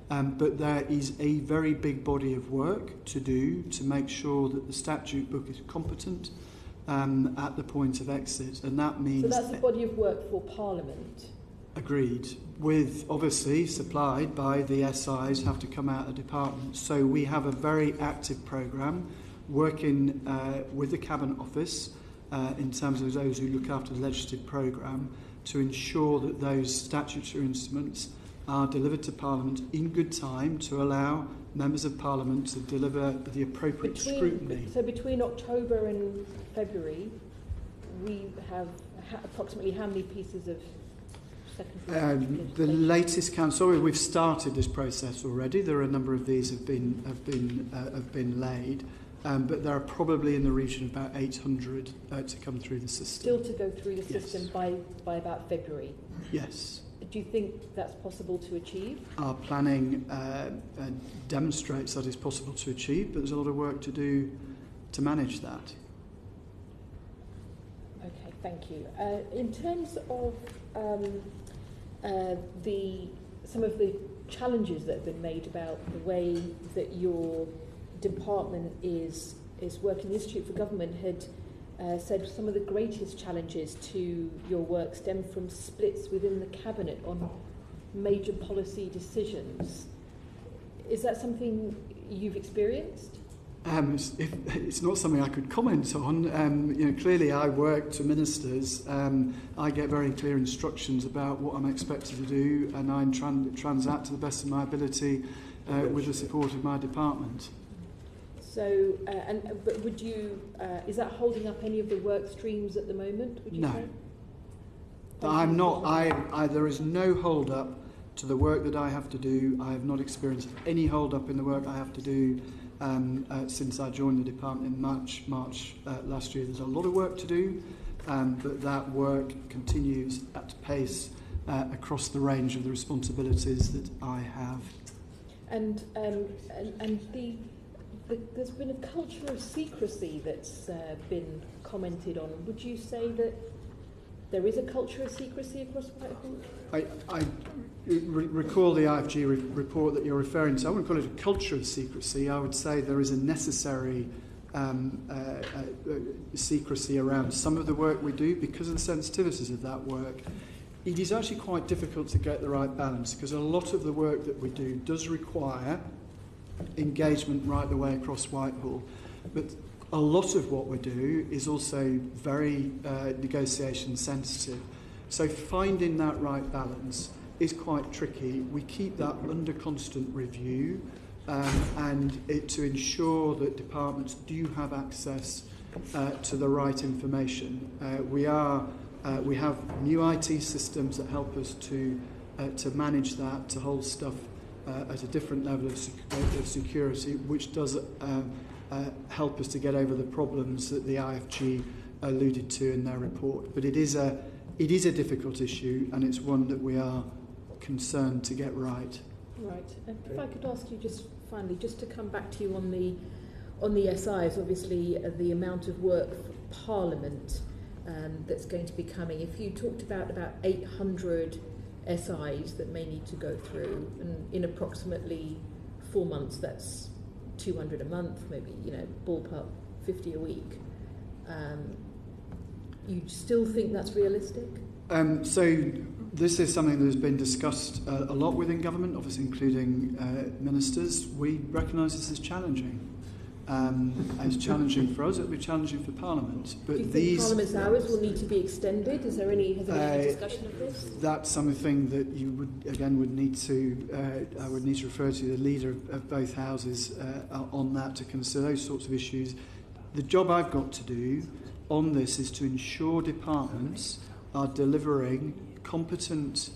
But there is a very big body of work to do to make sure that the statute book is competent at the point of exit. And that means... So that's a body of work for Parliament? Agreed. With, obviously, supplied by the SIs, have to come out of the department. So we have a very active programme working with the Cabinet Office in terms of those who look after the legislative programme to ensure that those statutory instruments are delivered to Parliament in good time to allow members of Parliament to deliver the appropriate scrutiny. So between October and February, we have approximately how many pieces of the latest count. Sorry, we've started this process already. There are a number of these have been laid, but there are probably in the region of about 800 to come through the system. Still to go through the system by about February. Yes. Do you think that's possible to achieve? Our planning demonstrates that it's possible to achieve, but there's a lot of work to do to manage that. Okay, thank you. In terms of some of the challenges that have been made about the way that your department is working, the Institute for Government had said some of the greatest challenges to your work stem from splits within the Cabinet on major policy decisions. Is that something you've experienced? It's not something I could comment on. Clearly I work to ministers. I get very clear instructions about what I'm expected to do, and I transact to the best of my ability with the support of my department. So, but would you? Is that holding up any of the work streams at the moment? Would you say? I'm not. There is no hold up to the work that I have to do. I have not experienced any hold up in the work I have to do. Since I joined the department in March last year. There's a lot of work to do, but that work continues at pace across the range of the responsibilities that I have. And there's been a culture of secrecy that's been commented on. Would you say that there is a culture of secrecy across Whitehall? I recall the IFG report that you're referring to. I wouldn't call it a culture of secrecy. I would say there is a necessary secrecy around some of the work we do because of the sensitivities of that work. It is actually quite difficult to get the right balance because a lot of the work that we do does require engagement right the way across Whitehall. But a lot of what we do is also very negotiation sensitive. So finding that right balance is quite tricky. We keep that under constant review, and to ensure that departments do have access to the right information. We have new IT systems that help us to manage that, to hold stuff at a different level of security, which does help us to get over the problems that the IFG alluded to in their report. But it is a difficult issue, and it's one that we are concerned to get right. Right. If I could ask you just finally, just to come back to you on the SIs, obviously the amount of work for Parliament that's going to be coming. If you talked about 800 SIs that may need to go through, and in approximately 4 months, that's 200 a month, maybe, ballpark 50 a week. You still think that's realistic? So this is something that has been discussed a lot within government, obviously including ministers. We recognise this as challenging. It's challenging for us, it'll be challenging for Parliament. But do you think Parliament's hours will need to be extended? Has there been any discussion of this? That's something that you would need to, I would need to refer to the leader of both houses on that to consider those sorts of issues. The job I've got to do on this is to ensure departments are delivering competent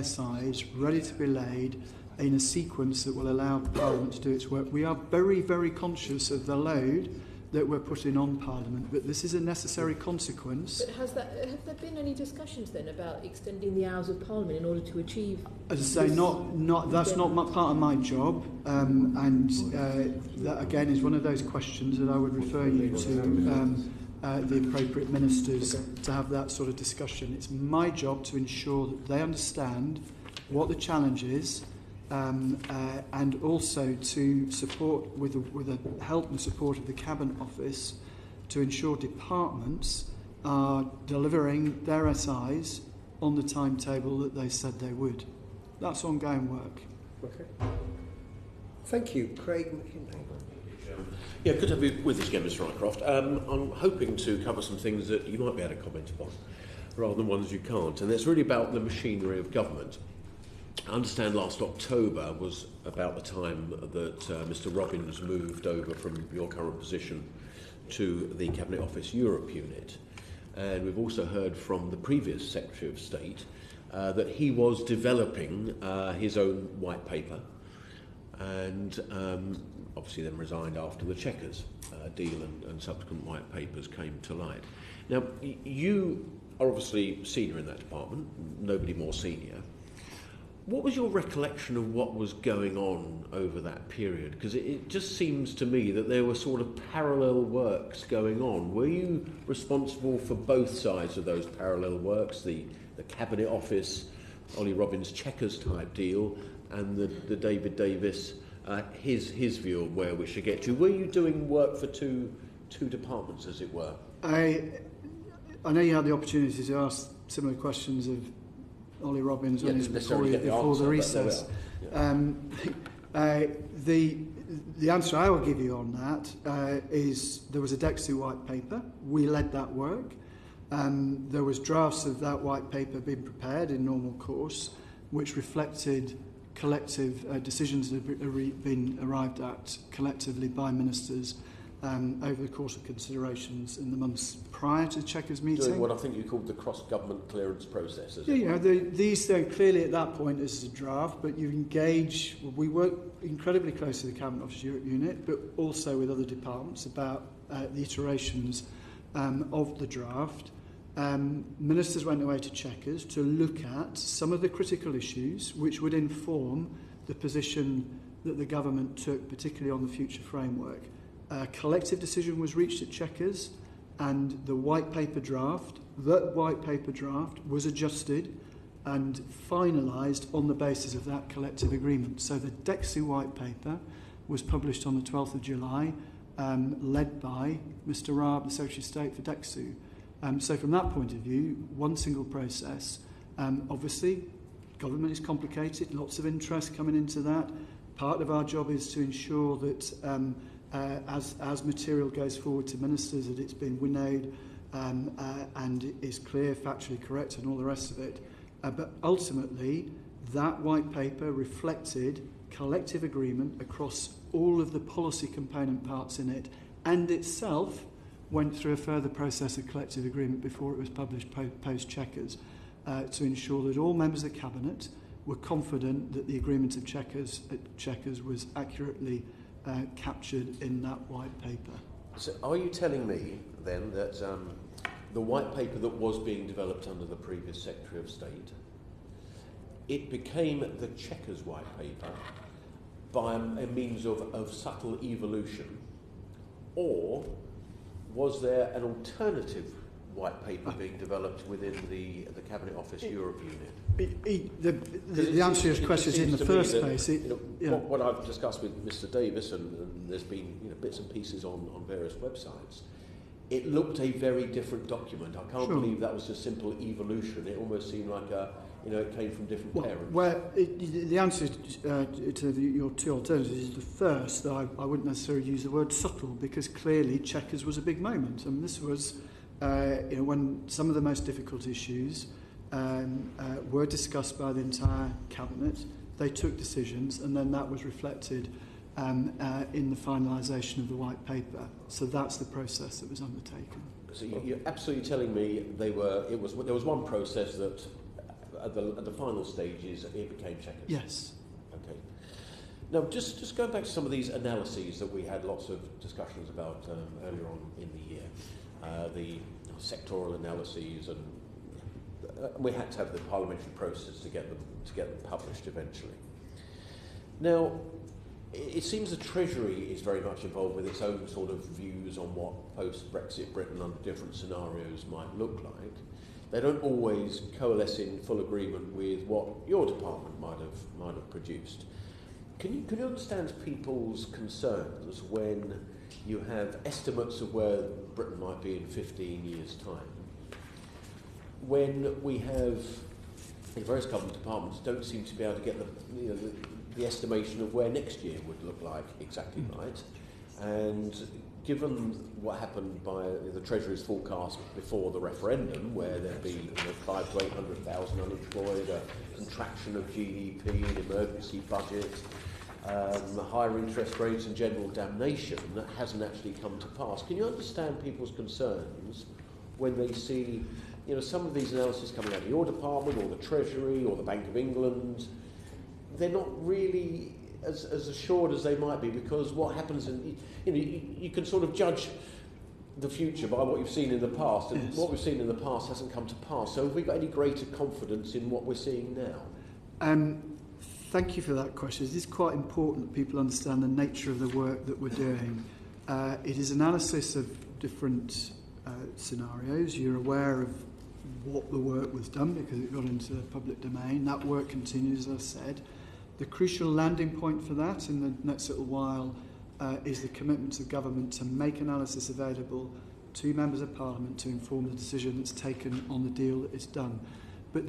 SIs ready to be laid in a sequence that will allow Parliament to do its work. We are very, very conscious of the load that we're putting on Parliament, but this is a necessary consequence. But have there been any discussions then about extending the hours of Parliament in order to achieve? As I say, that's not part of my job, and that again is one of those questions that I would refer you to the appropriate ministers to have that sort of discussion. It's my job to ensure that they understand what the challenge is, and also to support with the help and support of the Cabinet Office to ensure departments are delivering their SIs on the timetable that they said they would. That's ongoing work. Okay. Thank you, Craig. Yeah, good to have you with us again, Mr. Rycroft. I'm hoping to cover some things that you might be able to comment upon, rather than ones you can't. And it's really about the machinery of government. I understand last October was about the time that Mr. Robbins moved over from your current position to the Cabinet Office Europe unit. And we've also heard from the previous Secretary of State that he was developing his own white paper, and obviously then resigned after the Chequers deal and subsequent white papers came to light. Now, you are obviously senior in that department, nobody more senior. What was your recollection of what was going on over that period? Because it just seems to me that there were sort of parallel works going on. Were you responsible for both sides of those parallel works, the Cabinet Office, Ollie Robbins Chequers type deal, and the David Davis, his view of where we should get to? Were you doing work for two departments, as it were? I know you had the opportunity to ask similar questions of Ollie Robbins before the recess. The answer I will give you on that is there was a DexEU white paper. We led that work. There was drafts of that white paper being prepared in normal course, which reflected collective decisions that had been arrived at collectively by ministers over the course of considerations in the months prior to the Chequers meeting. Doing what I think you called the cross-government clearance process. These clearly at that point is a draft, but you engage. We work incredibly closely with the Cabinet Office Europe unit, but also with other departments about the iterations of the draft. Ministers went away to Chequers to look at some of the critical issues which would inform the position that the government took, particularly on the future framework. A collective decision was reached at Chequers, and the white paper draft was adjusted and finalised on the basis of that collective agreement. So the DexEU white paper was published on the 12th of July, led by Mr. Raab, the Secretary of State for DexEU. So from that point of view, one single process. Obviously, government is complicated, lots of interest coming into that. Part of our job is to ensure that as material goes forward to ministers, that it's been winnowed and is clear, factually correct, and all the rest of it. But ultimately, That white paper reflected collective agreement across all of the policy component parts in it, and itself went through a further process of collective agreement before it was published post-Chequers to ensure that all members of the Cabinet were confident that the agreement of Chequers was accurately captured in that white paper. So are you telling me then that the white paper that was being developed under the previous Secretary of State, it became the Chequers white paper by a means of subtle evolution, or was there an alternative white paper being developed within the Cabinet Office Europe unit? The answer to your question is in the first place. What I've discussed with Mr. Davis, and there's been bits and pieces on various websites, it looked a very different document. I can't believe that was just simple evolution. It almost seemed like it came from different parents. The answer to your two alternatives is the first. I wouldn't necessarily use the word subtle, because clearly Chequers was a big moment. I mean, this was when some of the most difficult issues were discussed by the entire Cabinet. They took decisions, and then that was reflected in the finalisation of the white paper. So that's the process that was undertaken. So you're absolutely telling me there was one process that at the final stages it became Chequers? Yes. Okay. Now, just going back to some of these analyses that we had lots of discussions about earlier on in the year, the sectoral analyses, and we had to have the parliamentary process to get them published eventually. Now, it seems the Treasury is very much involved with its own sort of views on what post-Brexit Britain under different scenarios might look like. They don't always coalesce in full agreement with what your department might have produced. Can you understand people's concerns when you have estimates of where Britain might be in 15 years' time, when we have various government departments don't seem to be able to get the estimation of where next year would look like exactly right, and given what happened by the Treasury's forecast before the referendum, where there'd be 500,000 to 800,000 unemployed, a contraction of GDP, an emergency budget, higher interest rates and general damnation, that hasn't actually come to pass. Can you understand people's concerns when they see some of these analyses coming out of your department or the Treasury or the Bank of England? They're not really as assured as they might be, because what happens you can sort of judge the future by what you've seen in the past, and what we've seen in the past hasn't come to pass. So have we got any greater confidence in what we're seeing now? Thank you for that question. It is quite important that people understand the nature of the work that we're doing. It is analysis of different scenarios. You're aware of what the work was done because it got into the public domain. That work continues, as I said. The crucial landing point for that in the next little while is the commitment of government to make analysis available to members of Parliament to inform the decision that's taken on the deal that is done. But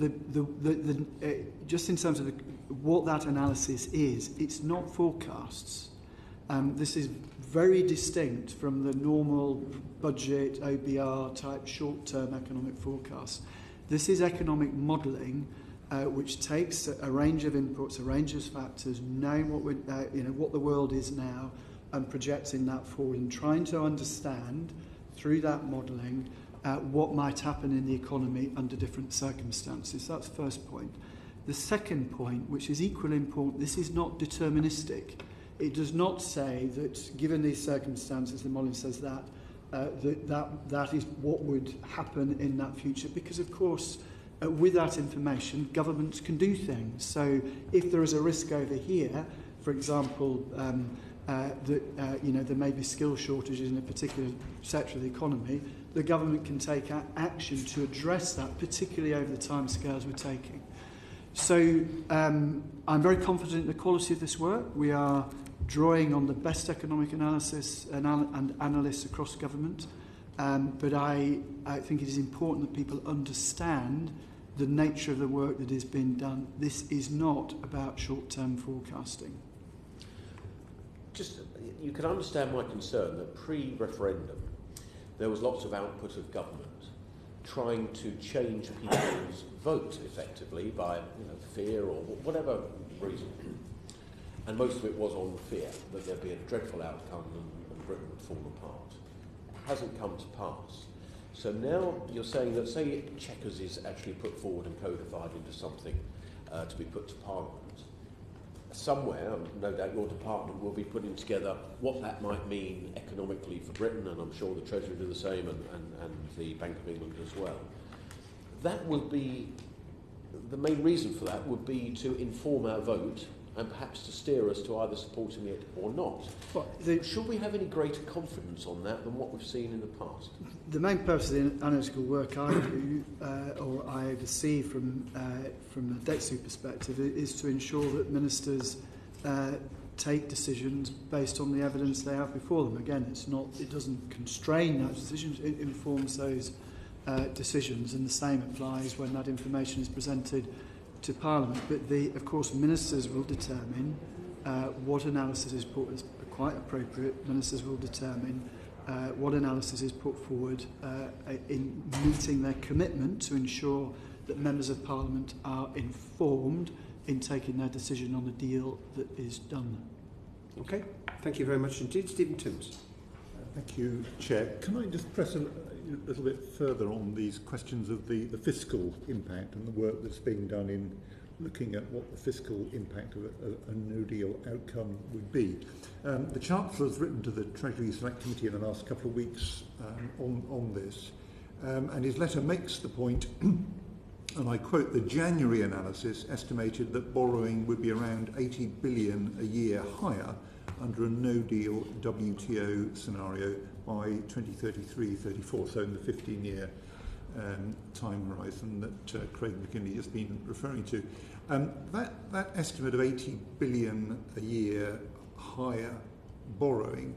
just in terms of what that analysis is, it's not forecasts. This is very distinct from the normal budget, OBR type short-term economic forecasts. This is economic modelling, which takes a range of inputs, a range of factors, knowing what the world is now, and projecting that forward and trying to understand through that modelling what might happen in the economy under different circumstances. That's the first point. The second point, which is equally important, this is not deterministic. It does not say that, given these circumstances, the modelling says that that is what would happen in that future, because, of course, with that information, governments can do things. So if there is a risk over here, for example, that there may be skill shortages in a particular sector of the economy, the government can take action to address that, particularly over the timescales we're taking. So I'm very confident in the quality of this work. We are drawing on the best economic analysis and analysts across government, but I think it is important that people understand the nature of the work that is being done. This is not about short-term forecasting. You can understand my concern that pre-referendum there was lots of output of government trying to change people's vote effectively by fear or whatever reason. And most of it was on fear that there'd be a dreadful outcome and Britain would fall apart. It hasn't come to pass. So now you're saying that, say, Chequers is actually put forward and codified into something to be put to Parliament. Somewhere, no doubt your department will be putting together what that might mean economically for Britain, and I'm sure the Treasury do the same, and the Bank of England as well. That would be, the main reason for that would be to inform our vote and perhaps to steer us to either supporting it or not. Should we have any greater confidence on that than what we've seen in the past? The main purpose of the analytical work I do, or I oversee from the DexEU perspective, is to ensure that ministers take decisions based on the evidence they have before them. Again, it doesn't constrain those decisions, it informs those decisions, and the same applies when that information is presented to Parliament. But of course, ministers will determine what analysis is put as quite appropriate. Ministers will determine what analysis is put forward in meeting their commitment to ensure that members of Parliament are informed in taking their decision on the deal that is done. Okay, thank you very much indeed. Stephen Timms. Thank you, Chair. Can I just press a little bit further on these questions of the fiscal impact and the work that's being done in looking at what the fiscal impact of a no-deal outcome would be? The Chancellor has written to the Treasury Select Committee in the last couple of weeks on this, and his letter makes the point, and I quote, the January analysis estimated that borrowing would be around 80 billion a year higher under a no-deal WTO scenario by 2033-34, so in the 15-year time horizon that Craig McKinley has been referring to. That estimate of 80 billion a year higher borrowing,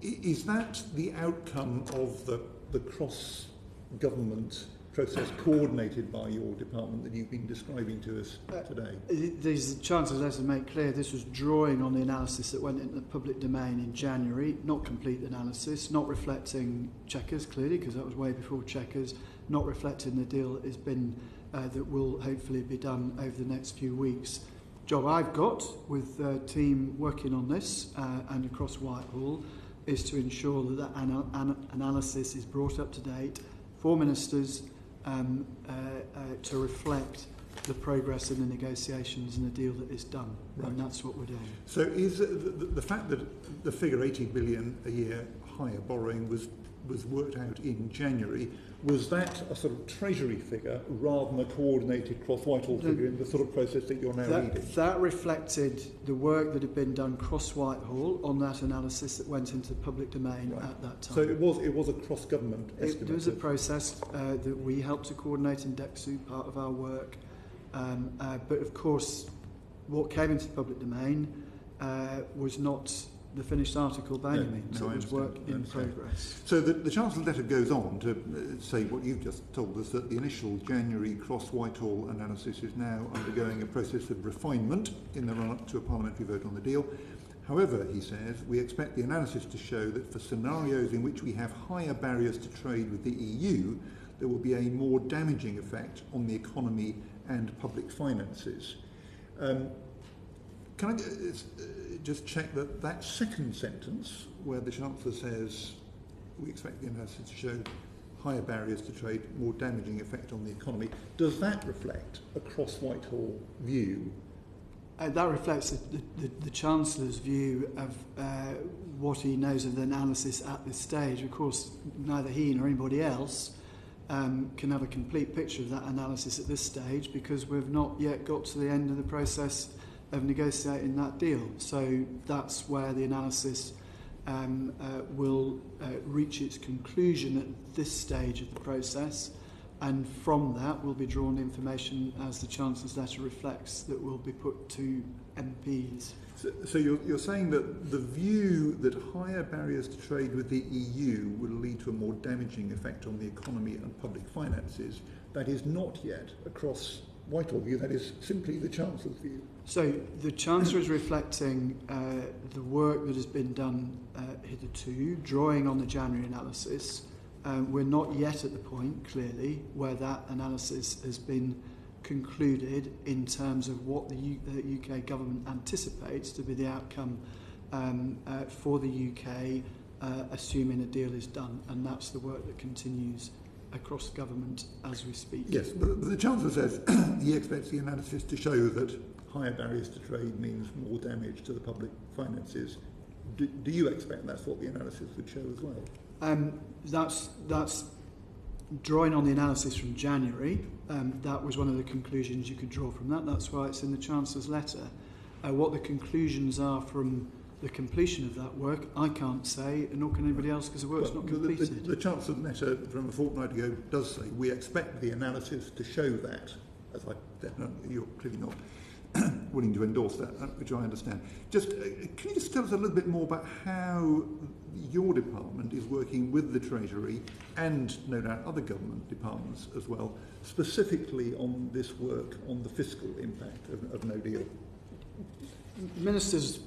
is that the outcome of the cross-government process coordinated by your department that you've been describing to us today? The Chancellor's letter made clear this was drawing on the analysis that went into the public domain in January, not complete analysis, not reflecting Chequers clearly, because that was way before Chequers, not reflecting the deal that has been that will hopefully be done over the next few weeks. Job I've got with the team working on this and across Whitehall is to ensure that analysis is brought up to date for ministers to reflect the progress in the negotiations and the deal that is done, right. And that's what we're doing. So is the fact that the figure 80 billion a year higher borrowing was worked out in January, was that a sort of Treasury figure rather than a coordinated cross-Whitehall figure in the sort of process that you're now leading? That reflected the work that had been done cross-Whitehall on that analysis that went into the public domain at that time. So it was a cross-government estimate? There was a process that we helped to coordinate in DexEU, part of our work. But of course, what came into the public domain was not the finished article by any means. It was work in progress. So the Chancellor's letter goes on to say what you've just told us, that the initial January cross-Whitehall analysis is now undergoing a process of refinement in the run-up to a parliamentary vote on the deal. However, he says, we expect the analysis to show that for scenarios in which we have higher barriers to trade with the EU, there will be a more damaging effect on the economy and public finances. Can I just check that second sentence, where the Chancellor says, we expect the analysis to show higher barriers to trade, more damaging effect on the economy, does that reflect a cross-Whitehall view? That reflects the Chancellor's view of what he knows of the analysis at this stage. Of course, neither he nor anybody else can have a complete picture of that analysis at this stage, because we've not yet got to the end of the process of negotiating that deal. So that's where the analysis will reach its conclusion at this stage of the process, and from that will be drawn information, as the Chancellor's letter reflects, that will be put to MPs. So you're saying that the view that higher barriers to trade with the EU will lead to a more damaging effect on the economy and public finances, that is not yet a cross-Whitehall view, that is simply the Chancellor's view? So the Chancellor is reflecting the work that has been done hitherto, drawing on the January analysis, We're not yet at the point, clearly, where that analysis has been concluded in terms of what the UK government anticipates to be the outcome for the UK, assuming a deal is done. And that's the work that continues across government as we speak. Yes, but the Chancellor says he expects the analysis to show that higher barriers to trade means more damage to the public finances. Do you expect that's what the analysis would show as well? That's drawing on the analysis from January. That was one of the conclusions you could draw from that. That's why it's in the Chancellor's letter. What the conclusions are from the completion of that work, I can't say, nor can anybody else, because the work's not completed. The Chancellor's letter from a fortnight ago does say we expect the analysis to show that, as I definitely, you're clearly not willing to endorse that, which I understand. Just can you just tell us a little bit more about how your department is working with the Treasury and no doubt other government departments as well, specifically on this work on the fiscal impact of no deal? Ministers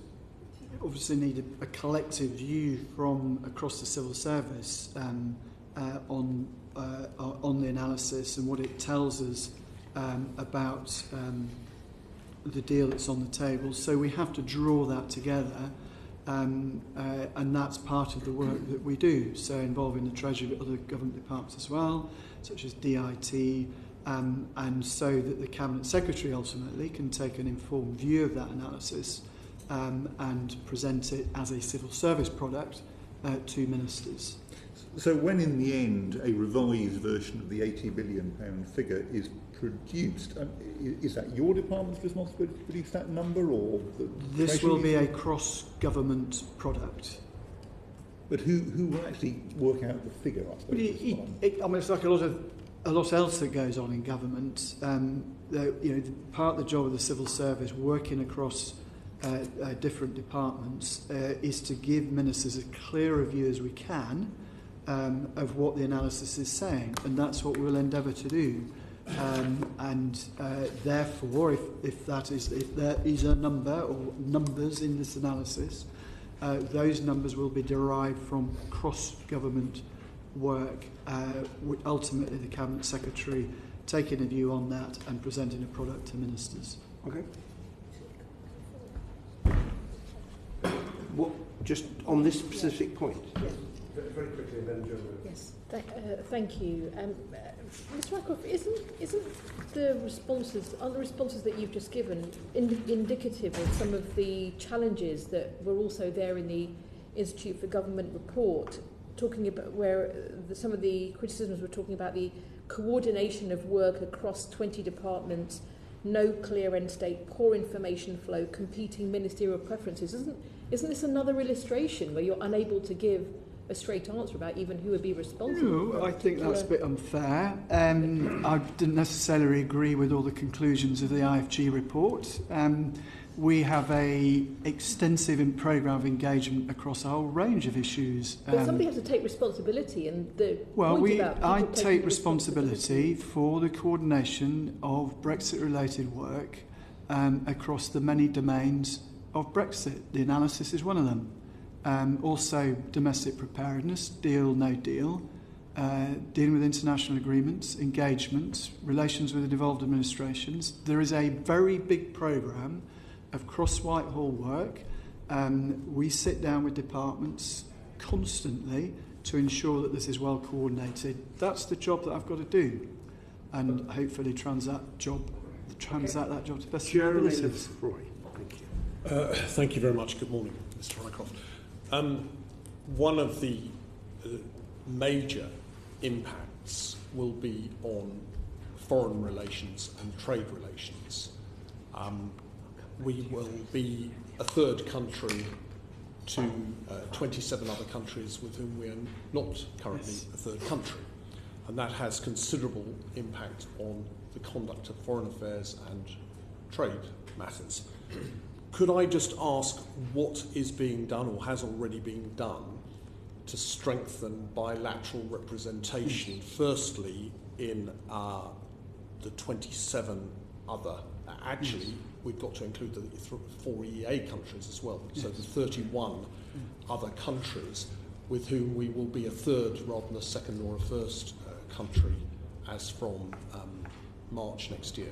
obviously need a collective view from across the civil service on the analysis and what it tells us about the deal that's on the table. So we have to draw that together, and that's part of the work that we do. So involving the Treasury, but other government departments as well, such as DIT, and so that the Cabinet Secretary ultimately can take an informed view of that analysis and present it as a civil service product to ministers. So when in the end a revised version of the £80 billion figure is produced, is that your department's responsibility to produce that number, or this Treasury? Will be a cross-government product. But who will actually work out the figure? I suppose, it's like a lot else that goes on in government. Part of the job of the civil service, working across different departments, is to give ministers as clear a view as we can of what the analysis is saying, and that's what we'll endeavour to do. Therefore, if there is a number or numbers in this analysis, those numbers will be derived from cross-government work, ultimately the Cabinet Secretary taking a view on that and presenting a product to ministers. Okay. What, just on this specific point? Yes. Very quickly, and then Joe. Yes, thank you. Mr. Rycroft, isn't the responses that you've just given indicative of some of the challenges that were also there in the Institute for Government report, talking about where some of the criticisms were talking about the coordination of work across 20 departments, no clear end state, poor information flow, competing ministerial preferences? Isn't this another illustration where you're unable to give a straight answer about even who would be responsible? No, I think that's a bit unfair. I didn't necessarily agree with all the conclusions of the IFG report. We have a extensive programme of engagement across a whole range of issues. But somebody has to take responsibility, and I take responsibility for the coordination of Brexit-related work across the many domains of Brexit. The analysis is one of them. Also domestic preparedness, deal, no deal, dealing with international agreements, engagements, relations with the devolved administrations. There is a very big programme of cross-Whitehall work. We sit down with departments constantly to ensure that this is well coordinated. That's the job that I've got to do, and hopefully transact that job to best of our abilities. Thank you very much. Good morning, Mr. Rycroft. One of the major impacts will be on foreign relations and trade relations. We will be a third country to 27 other countries with whom we are not currently a third country. And that has considerable impact on the conduct of foreign affairs and trade matters. Could I just ask what is being done or has already been done to strengthen bilateral representation, firstly in the 27 other, actually we've got to include the 4 EEA countries as well, so the 31 other countries with whom we will be a third rather than a second or a first country as from March next year?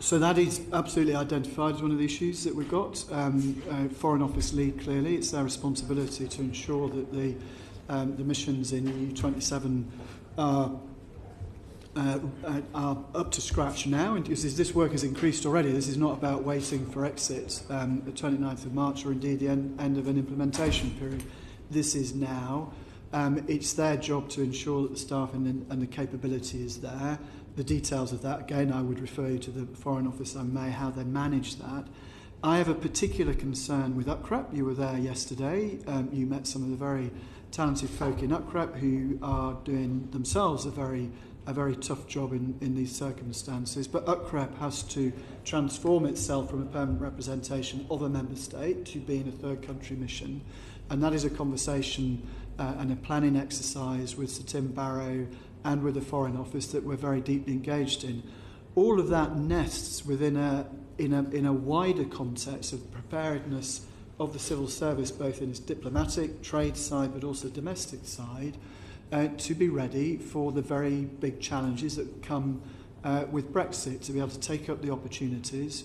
So that is absolutely identified as one of the issues that we've got. Foreign Office lead, clearly, it's their responsibility to ensure that the missions in EU27 are up to scratch now, and because this work has increased already. This is not about waiting for exit, the 29th of March, or indeed the end of an implementation period. This is now. It's their job to ensure that the staff and the capability is there. The details of that, again, I would refer you to the Foreign Office, how they manage that. I have a particular concern with UCREP. You were there yesterday. You met some of the very talented folk in UCREP who are doing themselves a very tough job in these circumstances. But UCREP has to transform itself from a permanent representation of a member state to being a third country mission. And that is a conversation and a planning exercise with Sir Tim Barrow and with the Foreign Office that we're very deeply engaged in. All of that nests within in a wider context of preparedness of the civil service, both in its diplomatic, trade side, but also domestic side, to be ready for the very big challenges that come with Brexit, to be able to take up the opportunities,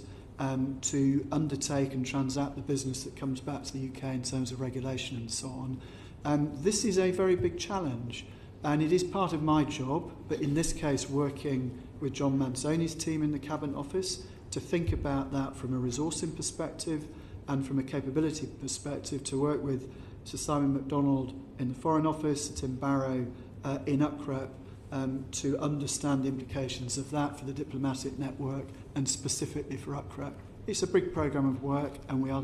to undertake and transact the business that comes back to the UK in terms of regulation and so on. This is a very big challenge. And it is part of my job, but in this case working with John Manzoni's team in the Cabinet Office to think about that from a resourcing perspective and from a capability perspective, to work with Sir Simon MacDonald in the Foreign Office, Sir Tim Barrow in UCREP, to understand the implications of that for the diplomatic network and specifically for UCREP. It's a big programme of work and we are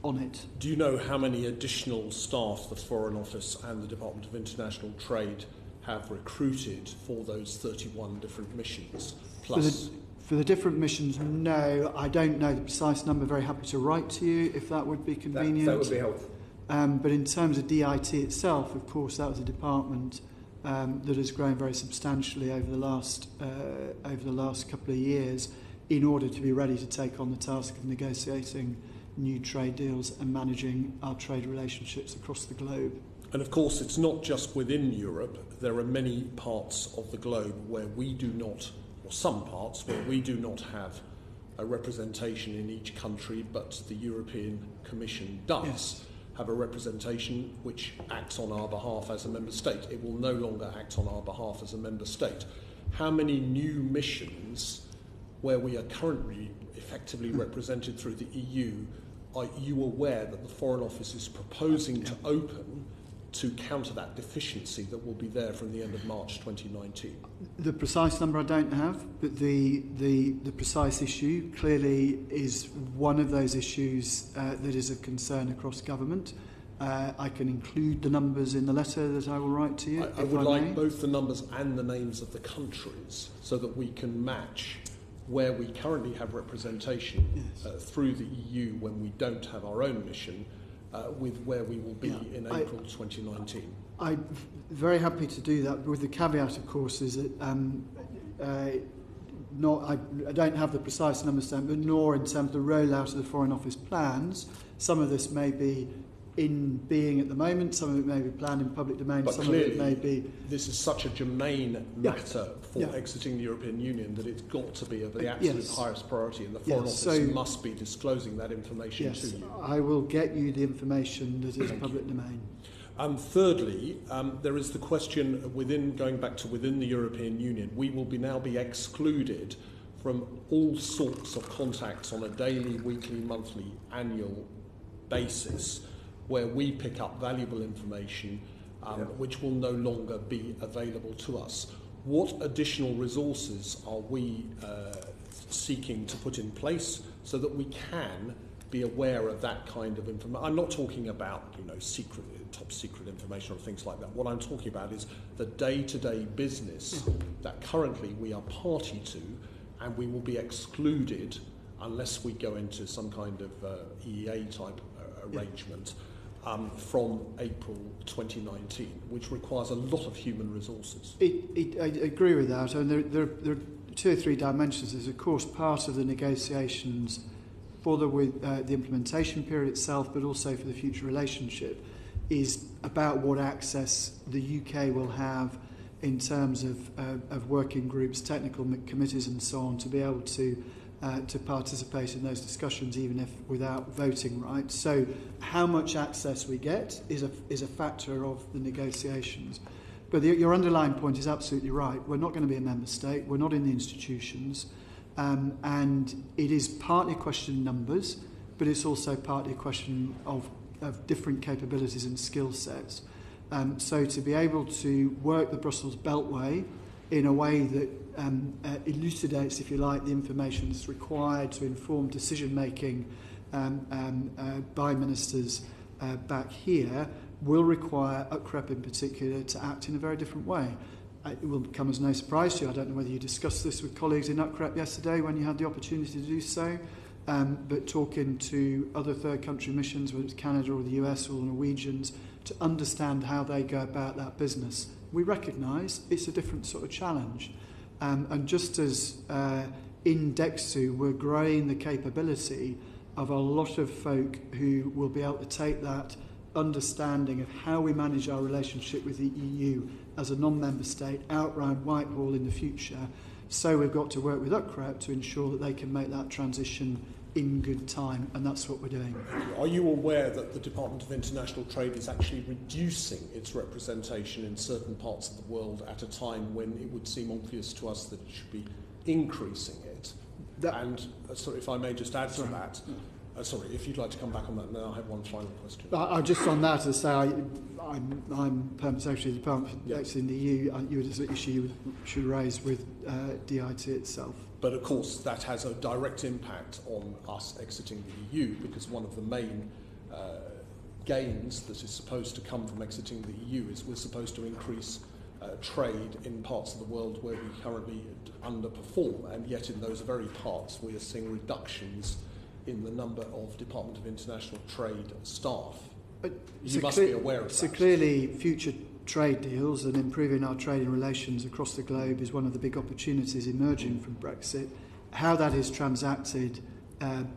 on it. Do you know how many additional staff the Foreign Office and the Department of International Trade have recruited for those 31 different missions? Plus, for the different missions, no, I don't know the precise number. Very happy to write to you if that would be convenient. That would be helpful. But in terms of DIT itself, of course, that was a department that has grown very substantially over the last couple of years in order to be ready to take on the task of negotiating new trade deals and managing our trade relationships across the globe. And of course, it's not just within Europe. There are many parts of the globe where we do not, or some parts where we do not have a representation in each country, but the European Commission does have a representation which acts on our behalf as a member state. It will no longer act on our behalf as a member state. How many new missions where we are currently effectively represented through the EU are you aware that the Foreign Office is proposing to open to counter that deficiency that will be there from the end of March 2019? The precise number I don't have, but the precise issue clearly is one of those issues that is of concern across government. I can include the numbers in the letter that I will write to you. I would like both the numbers and the names of the countries so that we can match where we currently have representation through the EU when we don't have our own mission with where we will be in April 2019. I'm very happy to do that, with the caveat, of course, is that I don't have the precise numbers, but nor in terms of the rollout of the Foreign Office plans. Some of this may be in being at the moment, some of it may be planned in public domain, but some clearly, of it may be... This is such a germane matter for exiting the European Union that it's got to be of the absolute highest priority, and the Foreign Office must be disclosing that information to you. I will get you the information that is public domain. Thirdly, there is the question going back to within the European Union, we will now be excluded from all sorts of contacts on a daily, weekly, monthly, annual basis, where we pick up valuable information which will no longer be available to us. What additional resources are we seeking to put in place so that we can be aware of that kind of information? I'm not talking about top secret information or things like that. What I'm talking about is the day-to-day business that currently we are party to, and we will be excluded unless we go into some kind of EEA type arrangement from April 2019, which requires a lot of human resources. I agree with that, and there are two or three dimensions. There's, of course, part of the negotiations for the implementation period itself, but also for the future relationship, is about what access the UK will have in terms of working groups, technical committees and so on, to be able to participate in those discussions, even if without voting rights. So how much access we get is a factor of the negotiations. But your underlying point is absolutely right. We're not going to be a member state. We're not in the institutions. And it is partly a question of numbers, but it's also partly a question of different capabilities and skill sets. So to be able to work the Brussels Beltway in a way that elucidates, if you like, the information that's required to inform decision-making by ministers back here will require UCREP in particular to act in a very different way. It will come as no surprise to you. I don't know whether you discussed this with colleagues in UCREP yesterday when you had the opportunity to do so, but talking to other third country missions, whether it's Canada or the US or the Norwegians, to understand how they go about that business. We recognise it's a different sort of challenge. And just as in DexEU we're growing the capability of a lot of folk who will be able to take that understanding of how we manage our relationship with the EU as a non-member state out round Whitehall in the future, so we've got to work with UCREP to ensure that they can make that transition in good time, and that's what we're doing. Are you aware that the Department of International Trade is actually reducing its representation in certain parts of the world at a time when it would seem obvious to us that it should be increasing it? And sorry, if I may just add to that, sorry, if you'd like to come back on that, and then I'll have one final question. Just on that, as I say, I'm Permanent Secretary of the Department for DexEU in the EU. It's an issue you should raise with DIT itself. But of course, that has a direct impact on us exiting the EU, because one of the main gains that is supposed to come from exiting the EU is we're supposed to increase trade in parts of the world where we currently underperform, and yet in those very parts we are seeing reductions in the number of Department of International Trade staff. You must be aware of that. So clearly future trade deals and improving our trading relations across the globe is one of the big opportunities emerging from Brexit. How that is transacted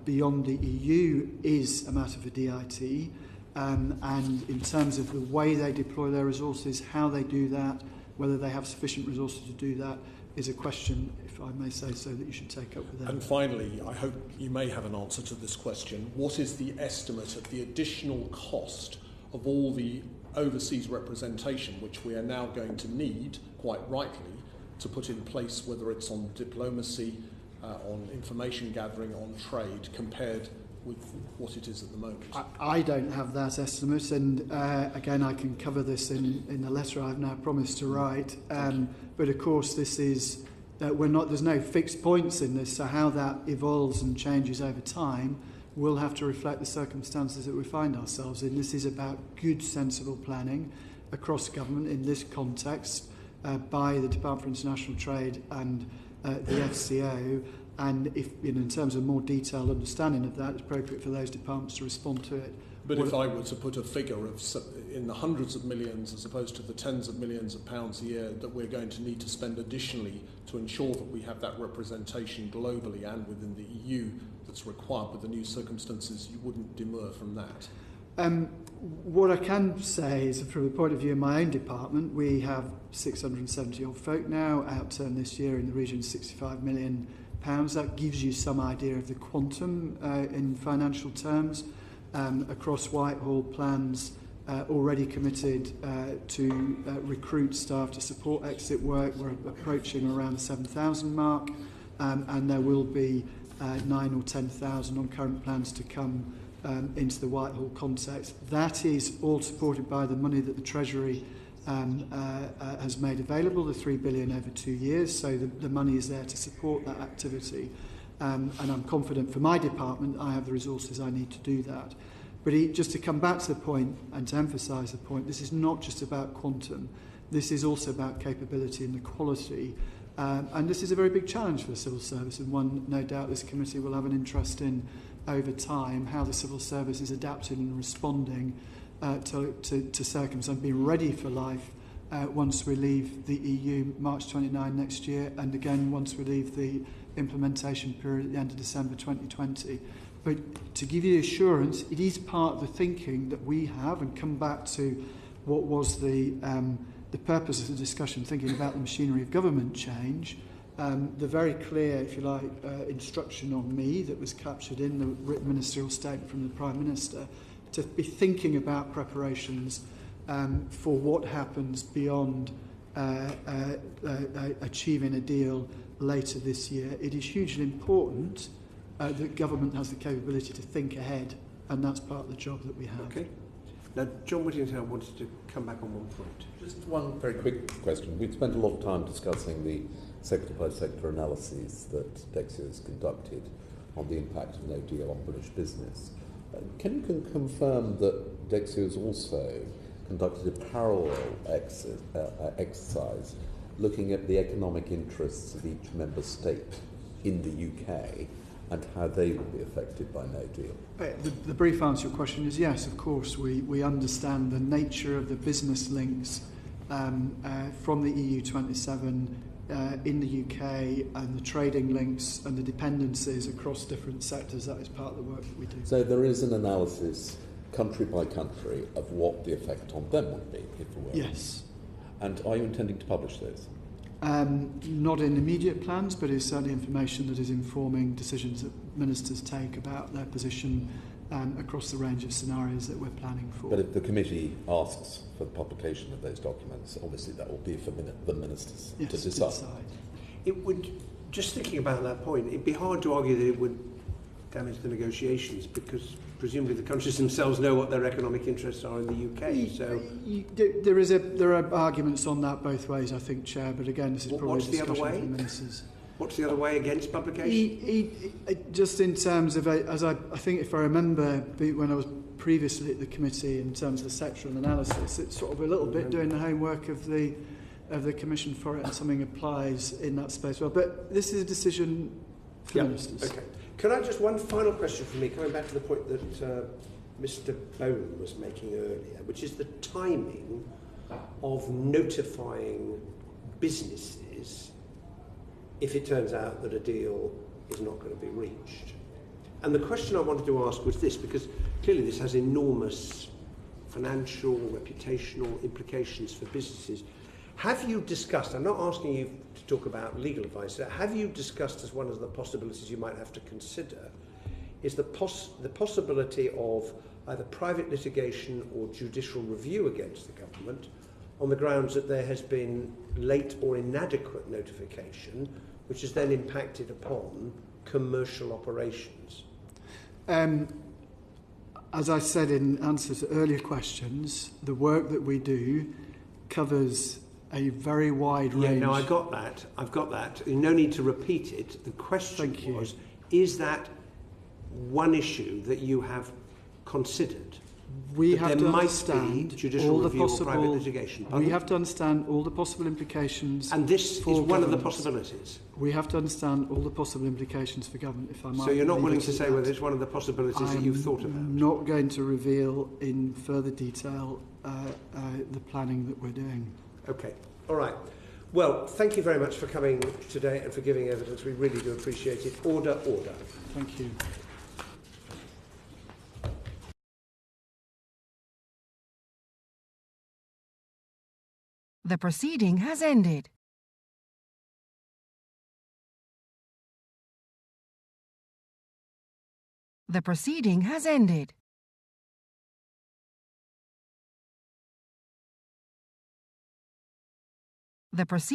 beyond the EU is a matter for DIT, and in terms of the way they deploy their resources, how they do that, whether they have sufficient resources to do that, is a question, if I may say so, that you should take up with them. And finally, I hope you may have an answer to this question. What is the estimate of the additional cost of all the overseas representation which we are now going to need, quite rightly, to put in place, whether it's on diplomacy, on information gathering, on trade, compared with what it is at the moment? I don't have that estimate, and again, I can cover this in the letter I've now promised to write. But of course, this is there's no fixed points in this, so how that evolves and changes over time will have to reflect the circumstances that we find ourselves in. This is about good, sensible planning across government in this context by the Department for International Trade and the FCO. And if, in terms of more detailed understanding of that, it's appropriate for those departments to respond to it. But if I were to put a figure of in the hundreds of millions as opposed to the tens of millions of pounds a year that we're going to need to spend additionally to ensure that we have that representation globally and within the EU that's required with the new circumstances, you wouldn't demur from that? What I can say is, from the point of view of my own department, we have 670 odd folk now, outturned this year in the region of £65 million. That gives you some idea of the quantum in financial terms. Across Whitehall, plans already committed to recruit staff to support exit work. We're approaching around the 7,000 mark, and there will be 9 or 10,000 on current plans to come into the Whitehall context. That is all supported by the money that the Treasury has made available, the $3 billion over 2 years, so the money is there to support that activity. And I'm confident for my department I have the resources I need to do that. But just to come back to the point and to emphasise the point, this is not just about quantum, this is also about capability and the quality. And this is a very big challenge for the civil service, and one no doubt this committee will have an interest in over time, how the civil service is adapting and responding to circumstances, being ready for life once we leave the EU March 29 next year, and again once we leave the implementation period at the end of December 2020. But to give you assurance, it is part of the thinking that we have, and come back to what was the purpose of the discussion, thinking about the machinery of government change. The very clear, if you like, instruction on me that was captured in the written ministerial statement from the Prime Minister to be thinking about preparations for what happens beyond achieving a deal later this year. It is hugely important that government has the capability to think ahead, and that's part of the job that we have. Okay. Now, John Whittington wanted to come back on one point. Just one very quick question. We've spent a lot of time discussing the sector-by-sector analyses that DexEU's conducted on the impact of no deal on British business. Can you confirm that DexEU's also conducted a parallel exercise looking at the economic interests of each member state in the UK and how they will be affected by no deal? The brief answer to your question is yes, of course. We understand the nature of the business links from the EU 27 in the UK, and the trading links and the dependencies across different sectors. That is part of the work that we do. So there is an analysis, country by country, of what the effect on them would be if it were? Yes. And are you intending to publish those? Not in immediate plans, but it's certainly information that is informing decisions that ministers take about their position across the range of scenarios that we're planning for. But if the committee asks for the publication of those documents, obviously that will be for the ministers to decide. It would, just thinking about that point, it'd be hard to argue that it would damage the negotiations, because presumably the countries themselves know what their economic interests are in the UK. So there are arguments on that both ways, I think, Chair. But again, this is probably a discussion for the ministers. What's the other way against publication? Just in terms of, I think if I remember when I was previously at the committee, in terms of the sectoral analysis, it's sort of a little bit doing the homework of the Commission for it, and something applies in that space well. But this is a decision for ministers. Okay. Can I just, one final question for me, coming back to the point that Mr. Bone was making earlier, which is the timing of notifying businesses if it turns out that a deal is not going to be reached. And the question I wanted to ask was this, because clearly this has enormous financial, reputational implications for businesses. Have you discussed, I'm not asking you to talk about legal advice, have you discussed as one of the possibilities you might have to consider is the possibility of either private litigation or judicial review against the government on the grounds that there has been late or inadequate notification, which has then impacted upon commercial operations? As I said in answer to earlier questions, the work that we do covers a very wide range. Yeah, no, I've got that. No need to repeat it. The question was, is that one issue that you have considered? We have to understand judicial review or private litigation. We have to understand all the possible implications. And this is one of the possibilities. We have to understand all the possible implications for government, if I might. So you're not willing to say whether it's one of the possibilities that you've thought about? I'm not going to reveal in further detail the planning that we're doing. Okay. All right. Well, thank you very much for coming today and for giving evidence. We really do appreciate it. Order, order. Thank you. The proceeding has ended. The proceeding has ended. The proceeding